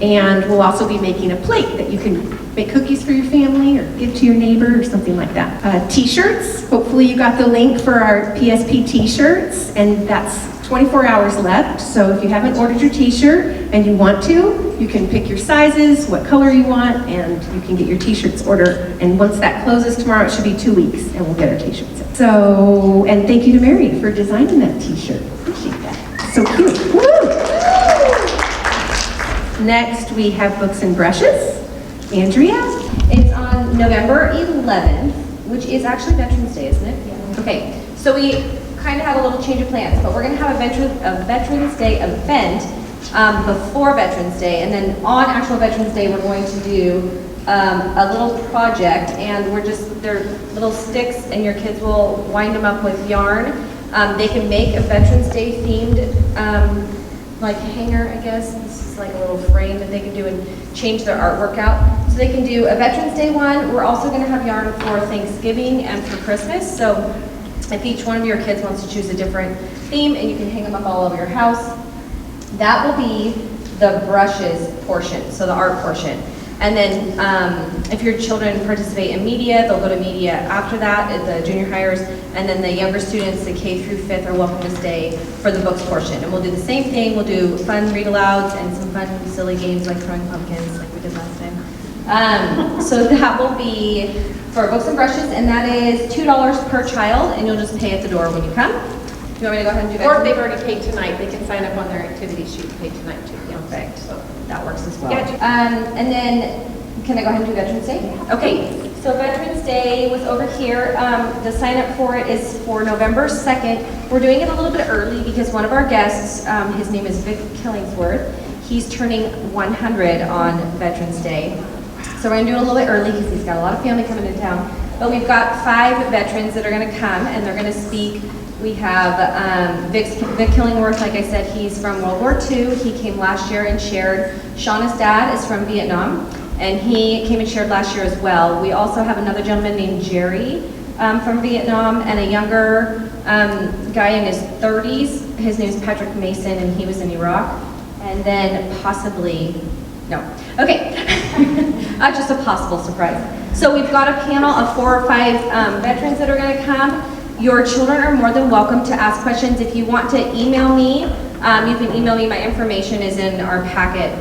[SPEAKER 8] And we'll also be making a plate that you can make cookies for your family or give to your neighbor or something like that. T-shirts, hopefully you got the link for our PSP t-shirts, and that's 24 hours left. So if you haven't ordered your t-shirt and you want to, you can pick your sizes, what color you want, and you can get your t-shirts ordered. And once that closes tomorrow, it should be 2 weeks, and we'll get our t-shirts in. So, and thank you to Mary for designing that t-shirt. Appreciate that. So cute. Woo! Next, we have books and brushes. Andrea?
[SPEAKER 10] It's on November 11th, which is actually Veterans Day, isn't it? Yeah. Okay, so we kind of have a little change of plans, but we're going to have a Veterans Day event before Veterans Day, and then on actual Veterans Day, we're going to do a little project, and they're little sticks, and your kids will wind them up with yarn. They can make a Veterans Day themed like hanger, I guess. This is like a little frame that they can do and change their artwork out. So they can do a Veterans Day one. We're also going to have yarn for Thanksgiving and for Christmas. So if each one of your kids wants to choose a different theme, and you can hang them up all over your house, that will be the brushes portion, so the art portion. And then if your children participate in media, they'll go to media after that, at the junior hires, and then the younger students, the K through 5th, are welcome to stay for the books portion. And we'll do the same thing. We'll do fun read-alouds and some fun silly games like throwing pumpkins like we did last time. So that will be for books and brushes, and that is $2 per child, and you'll just pay at the door when you come. Do you want me to go ahead and do that?
[SPEAKER 8] Or if they've already paid tonight, they can sign up on their activity sheet and pay tonight too.
[SPEAKER 10] Perfect. So that works as well.
[SPEAKER 8] Yeah.
[SPEAKER 10] And then, can I go ahead and do Veterans Day? Okay. So Veterans Day was over here. The sign up for it is for November 2nd. We're doing it a little bit early because one of our guests, his name is Vic Killingsworth. He's turning 100 on Veterans Day. So we're going to do it a little bit early because he's got a lot of family coming to town. But we've got 5 veterans that are going to come, and they're going to speak We have Vic Killingworth, like I said, he's from World War II. He came last year and shared. Shauna's dad is from Vietnam, and he came and shared last year as well. We also have another gentleman named Jerry from Vietnam, and a younger guy in his 30s. His name is Patrick Mason, and he was in Iraq. And then possibly, no. Okay, just a possible surprise. So we've got a panel of 4 or 5 veterans that are going to come. Your children are more than welcome to ask questions. If you want to email me, you can email me. My information is in our packet,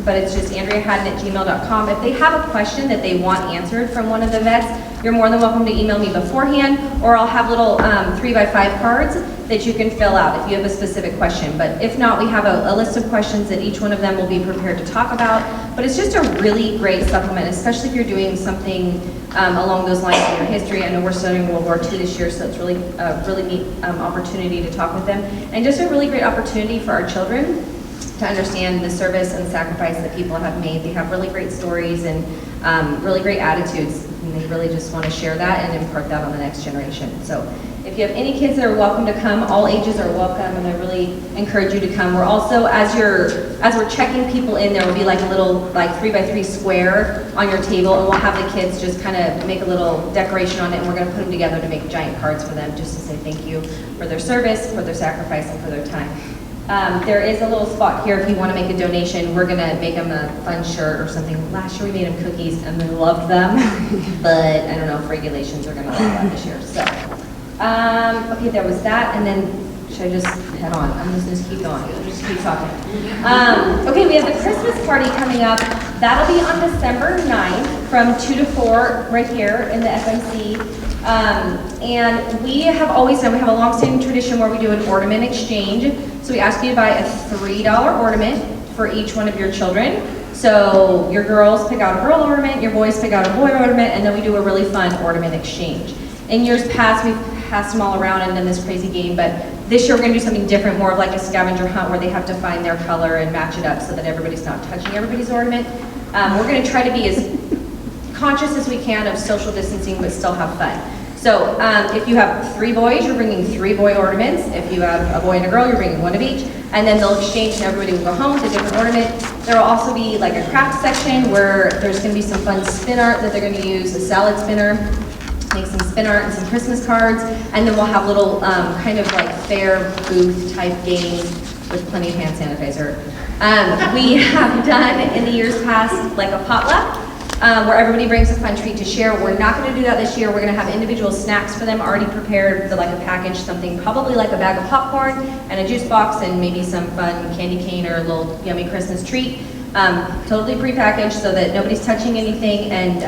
[SPEAKER 10] but it's just andreahadden@gmail.com. If they have a question that they want answered from one of the vets, you're more than welcome to email me beforehand, or I'll have little 3x5 cards that you can fill out if you have a specific question. But if not, we have a list of questions that each one of them will be prepared to talk about. But it's just a really great supplement, especially if you're doing something along those lines in your history. I know we're studying World War II this year, so it's really a really neat opportunity to talk with them. And just a really great opportunity for our children to understand the service and sacrifice that people have made. They have really great stories and really great attitudes, and they really just want to share that and impart that on the next generation. So if you have any kids that are welcome to come, all ages are welcome, and I really encourage you to come. We're also, as we're checking people in, there will be like a little 3x3 square on your table, and we'll have the kids just kind of make a little decoration on it, and we're going to put them together to make giant cards for them, just to say thank you for their service, for their sacrifice, and for their time. There is a little spot here if you want to make a donation. We're going to make them a fun shirt or something. Last year we made them cookies and they loved them, but I don't know if regulations are going to allow that this year. So, okay, there was that, and then should I just head on? I'm just going to keep going. Just keep talking. Okay, we have the Christmas party coming up. That'll be on December 9th from 2 to 4 right here in the FMC. And we have always done, we have a long-standing tradition where we do an ornament exchange. So we ask you to buy a $3 ornament for each one of your children. So your girls pick out a girl ornament, your boys pick out a boy ornament, and then we do a really fun ornament exchange. In years past, we've passed them all around and done this crazy game, but this year we're going to do something different, more of like a scavenger hunt where they have to find their color and match it up so that everybody's not touching everybody's ornament. We're going to try to be as conscious as we can of social distancing, but still have fun. So if you have 3 boys, you're bringing 3 boy ornaments. If you have a boy and a girl, you're bringing 1 of each. And then they'll exchange and everybody will go home with a different ornament. There will also be like a craft section where there's going to be some fun spin art that they're going to use, a salad spinner, make some spin art and some Christmas cards. And then we'll have little kind of like fair booth type games with plenty of hand sanitizer. We have done in the years past like a potluck. Where everybody brings a fun treat to share. We're not going to do that this year. We're going to have individual snacks for them already prepared, like a package, something probably like a bag of popcorn and a juice box and maybe some fun candy cane or a little yummy Christmas treat. Totally prepackaged so that nobody's touching anything, and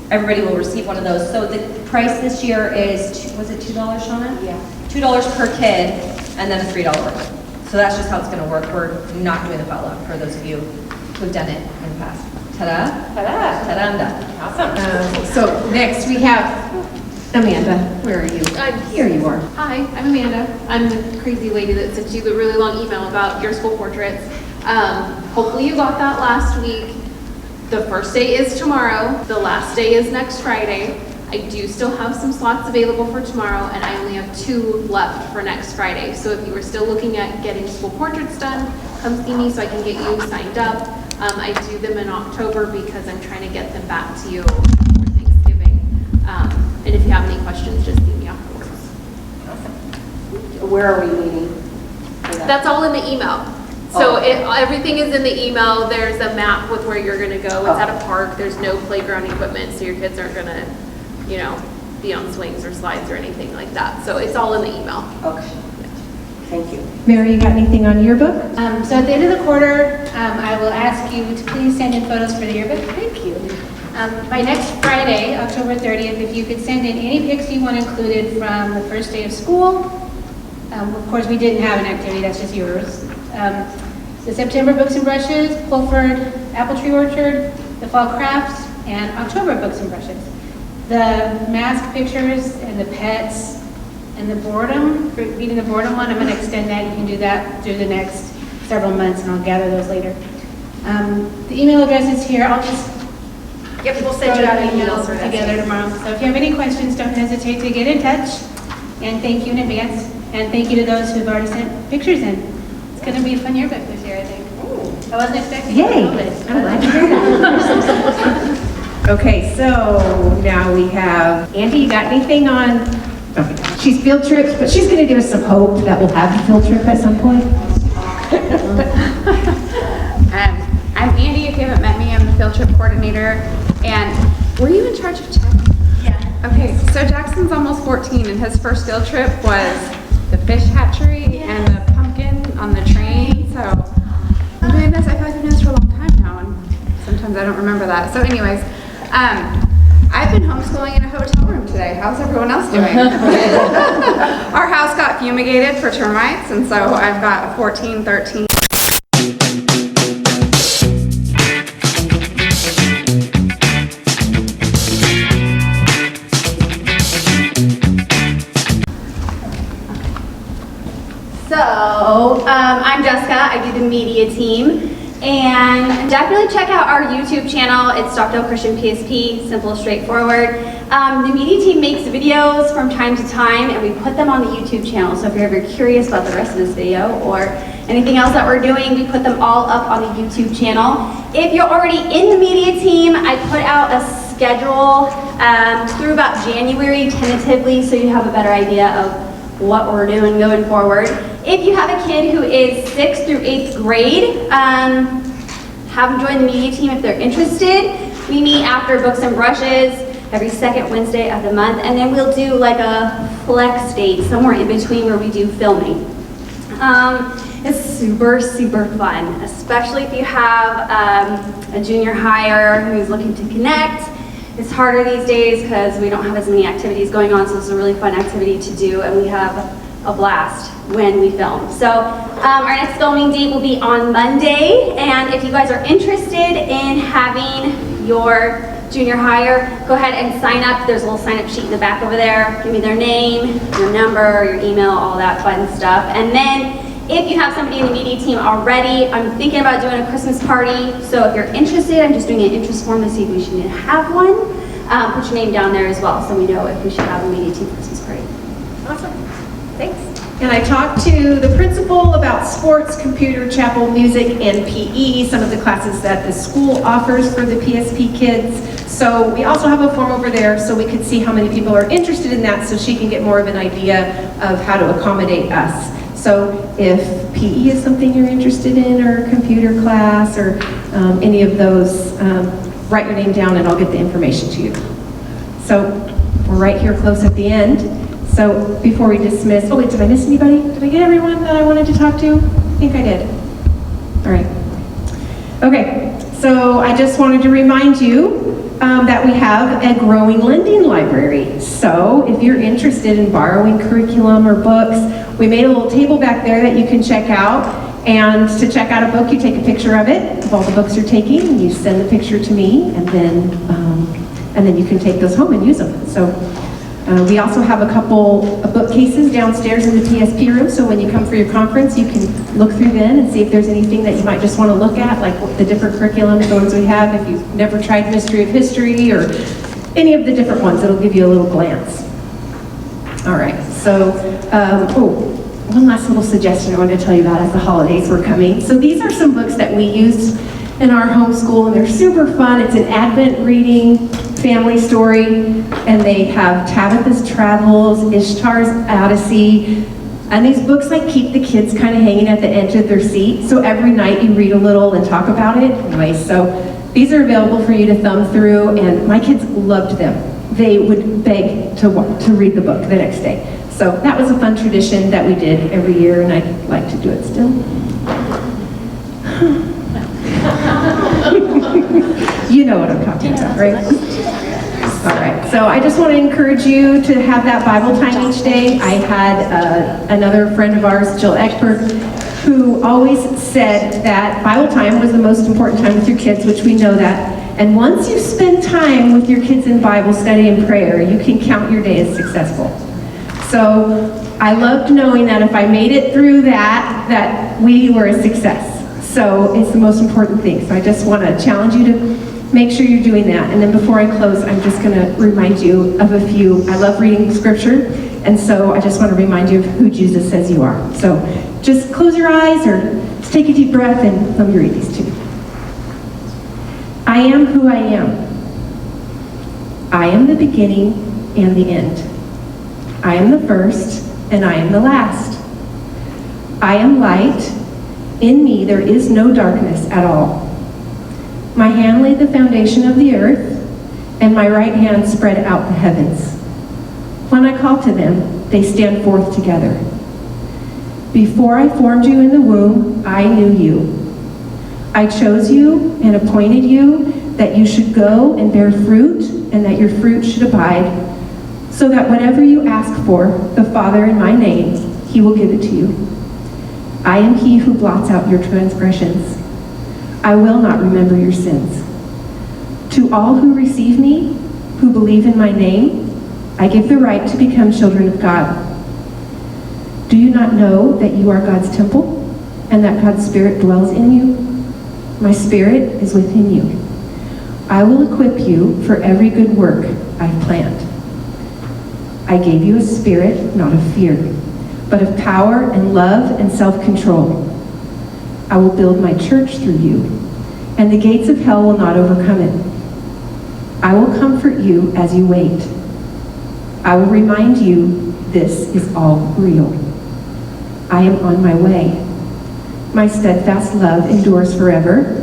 [SPEAKER 10] everybody will receive one of those. So the price this year is, was it $2, Shauna? Yeah. $2 per kid, and then a $3 order. So that's just how it's going to work. We're not doing the potluck for those of you who've done it in the past. Ta-da. Ta-da. Ta-da, I'm done.
[SPEAKER 8] Awesome. So next we have Amanda. Where are you? Here you are.
[SPEAKER 11] Hi, I'm Amanda. I'm the crazy lady that sent you the really long email about your school portraits. Hopefully you got that last week. The first day is tomorrow. The last day is next Friday. I do still have some slots available for tomorrow, and I only have 2 left for next Friday. So if you were still looking at getting school portraits done, come see me so I can get you signed up. I do them in October because I'm trying to get them back to you for Thanksgiving. And if you have any questions, just see me afterwards.
[SPEAKER 8] Where are we meeting?
[SPEAKER 11] That's all in the email. So everything is in the email. There's a map with where you're going to go. It's at a park. There's no playground equipment, so your kids aren't going to, you know, be on swings or slides or anything like that. So it's all in the email.
[SPEAKER 8] Okay. Thank you. Mary, you got anything on your book?
[SPEAKER 12] So at the end of the quarter, I will ask you to please send in photos for the yearbook. Thank you. By next Friday, October 30th, if you could send in any pics you want included from the first day of school. Of course, we didn't have an activity, that's just yours. The September Books and Brushes, Pulford Apple Tree Orchard, the Fall Crafts, and October Books and Brushes. The mask pictures and the pets and the boredom, for beating the boredom one, I'm going to extend that. You can do that through the next several months, and I'll gather those later. The email address is here. I'll just
[SPEAKER 11] we'll send you out emails
[SPEAKER 12] together tomorrow. So if you have any questions, don't hesitate to get in touch. And thank you in advance. And thank you to those who've already sent pictures in. It's going to be a fun yearbook this year, I think. I wasn't expecting
[SPEAKER 8] Yay!
[SPEAKER 12] COVID.
[SPEAKER 8] I'm glad to hear that. Okay, so now we have, Andy, you got anything on, okay. She's field trips, but she's gonna give us some hope that we'll have a field trip at some point.
[SPEAKER 13] I'm Andy, if you haven't met me, I'm the field trip coordinator. And were you in charge of Jackson? Yeah. Okay, so Jackson's almost 14 and his first field trip was the fish hatchery and the pumpkin on the train. So I'm doing this, I feel like I've been doing this for a long time now and sometimes I don't remember that. So anyways, I've been homeschooling in a hotel room today. How's everyone else doing? Our house got fumigated for termites and so I've got 14, 13.
[SPEAKER 10] So, I'm Jessica, I do the media team, and definitely check out our YouTube channel. It's Stockdale Christian PSP, simple, straightforward. The media team makes videos from time to time, and we put them on the YouTube channel, so if you're ever curious about the rest of this video or anything else that we're doing, we put them all up on the YouTube channel. If you're already in the media team, I put out a schedule through about January tentatively, so you have a better idea of what we're doing going forward. If you have a kid who is 6th through 8th grade, have them join the media team if they're interested. We meet after Books and Brushes every second Wednesday of the month, and then we'll do like a flex date somewhere in between where we do filming. It's super, super fun, especially if you have a junior hire who's looking to connect. It's harder these days because we don't have as many activities going on, so it's a really fun activity to do, and we have a blast when we film. So our next filming date will be on Monday, and if you guys are interested in having your junior hire, go ahead and sign up. There's a little sign-up sheet in the back over there. Give me their name, your number, your email, all that fun stuff. And then if you have somebody in the media team already, I'm thinking about doing a Christmas party. So if you're interested, I'm just doing an interest form to see if we should have one. Put your name down there as well so we know if we should have a media team Christmas party. Awesome. Thanks.
[SPEAKER 8] And I talked to the principal about sports, computer, chapel, music, and PE, some of the classes that the school offers for the PSP kids. So we also have a form over there so we could see how many people are interested in that so she can get more of an idea of how to accommodate us. So if PE is something you're interested in, or computer class, or any of those, write your name down and I'll get the information to you. So we're right here close at the end. So before we dismiss, oh wait, did I miss anybody? Did I get everyone that I wanted to talk to? I think I did. All right. Okay, so I just wanted to remind you that we have a growing lending library. So if you're interested in borrowing curriculum or books, we made a little table back there that you can check out. And to check out a book, you take a picture of it, of all the books you're taking, and you send the picture to me, and then you can take those home and use them. So we also have a couple of bookcases downstairs in the PSP room, so when you come for your conference, you can look through them and see if there's anything that you might just want to look at, like the different curriculums, the ones we have. If you've never tried Mystery of History or any of the different ones, it'll give you a little glance. All right, so, one last little suggestion I wanted to tell you about as the holidays were coming. So these are some books that we use in our homeschool, and they're super fun. It's an Advent reading, family story, and they have Tabitha's Travels, Ishtar's Odyssey, and these books like keep the kids kind of hanging at the edge of their seat, so every night you read a little and talk about it. Anyway, so these are available for you to thumb through, and my kids loved them. They would beg to read the book the next day. So that was a fun tradition that we did every year, and I'd like to do it still. You know what I'm talking about, right? All right, so I just want to encourage you to have that Bible time each day. I had another friend of ours, Jill Eckberg, who always said that Bible time was the most important time with your kids, which we know that. And once you spend time with your kids in Bible study and prayer, you can count your day as successful. So I loved knowing that if I made it through that we were a success. So it's the most important thing. So I just want to challenge you to make sure you're doing that. And then before I close, I'm just going to remind you of a few. I love reading scripture, And so I just want to remind you of who Jesus says you are. So just close your eyes or just take a deep breath and let me read these to you. I am who I am. I am the beginning and the end. I am the first and I am the last. I am light. In me there is no darkness at all. My hand laid the foundation of the earth, and my right hand spread out the heavens. When I call to them, they stand forth together. Before I formed you in the womb, I knew you. I chose you and appointed you that you should go and bear fruit, and that your fruit should abide, so that whatever you ask for, the Father in my name, he will give it to you. I am he who blots out your transgressions. I will not remember your sins. To all who receive me, who believe in my name, I give the right to become children of God. Do you not know that you are God's temple, and that God's Spirit dwells in you? My Spirit is within you. I will equip you for every good work I've planned. I gave you a spirit, not of fear, but of power and love and self-control. I will build my church through you, and the gates of hell will not overcome it. I will comfort you as you wait. I will remind you this is all real. I am on my way. My steadfast love endures forever.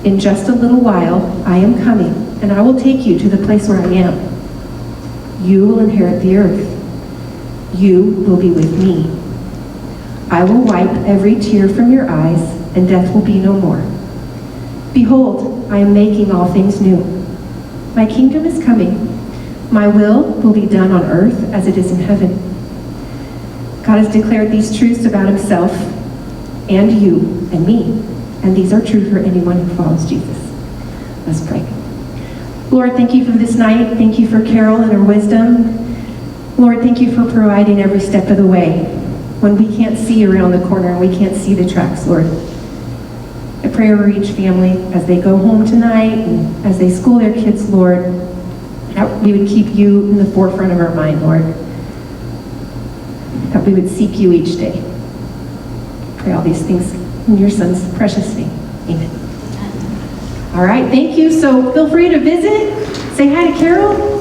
[SPEAKER 8] In just a little while, I am coming, and I will take you to the place where I am. You will inherit the earth. You will be with me. I will wipe every tear from your eyes, and death will be no more. Behold, I am making all things new. My kingdom is coming. My will be done on earth as it is in heaven. God has declared these truths about himself and you and me, and these are true for anyone who follows Jesus. Let's pray. Lord, thank you for this night. Thank you for Carol and her wisdom. Lord, thank you for providing every step of the way when we can't see around the corner and we can't see the tracks, Lord. I pray over each family as they go home tonight and as they school their kids, Lord, that we would keep you in the forefront of our mind, Lord. That we would seek you each day. Pray all these things in your son's precious name. Amen. All right, thank you. So feel free to visit. Say hi to Carol.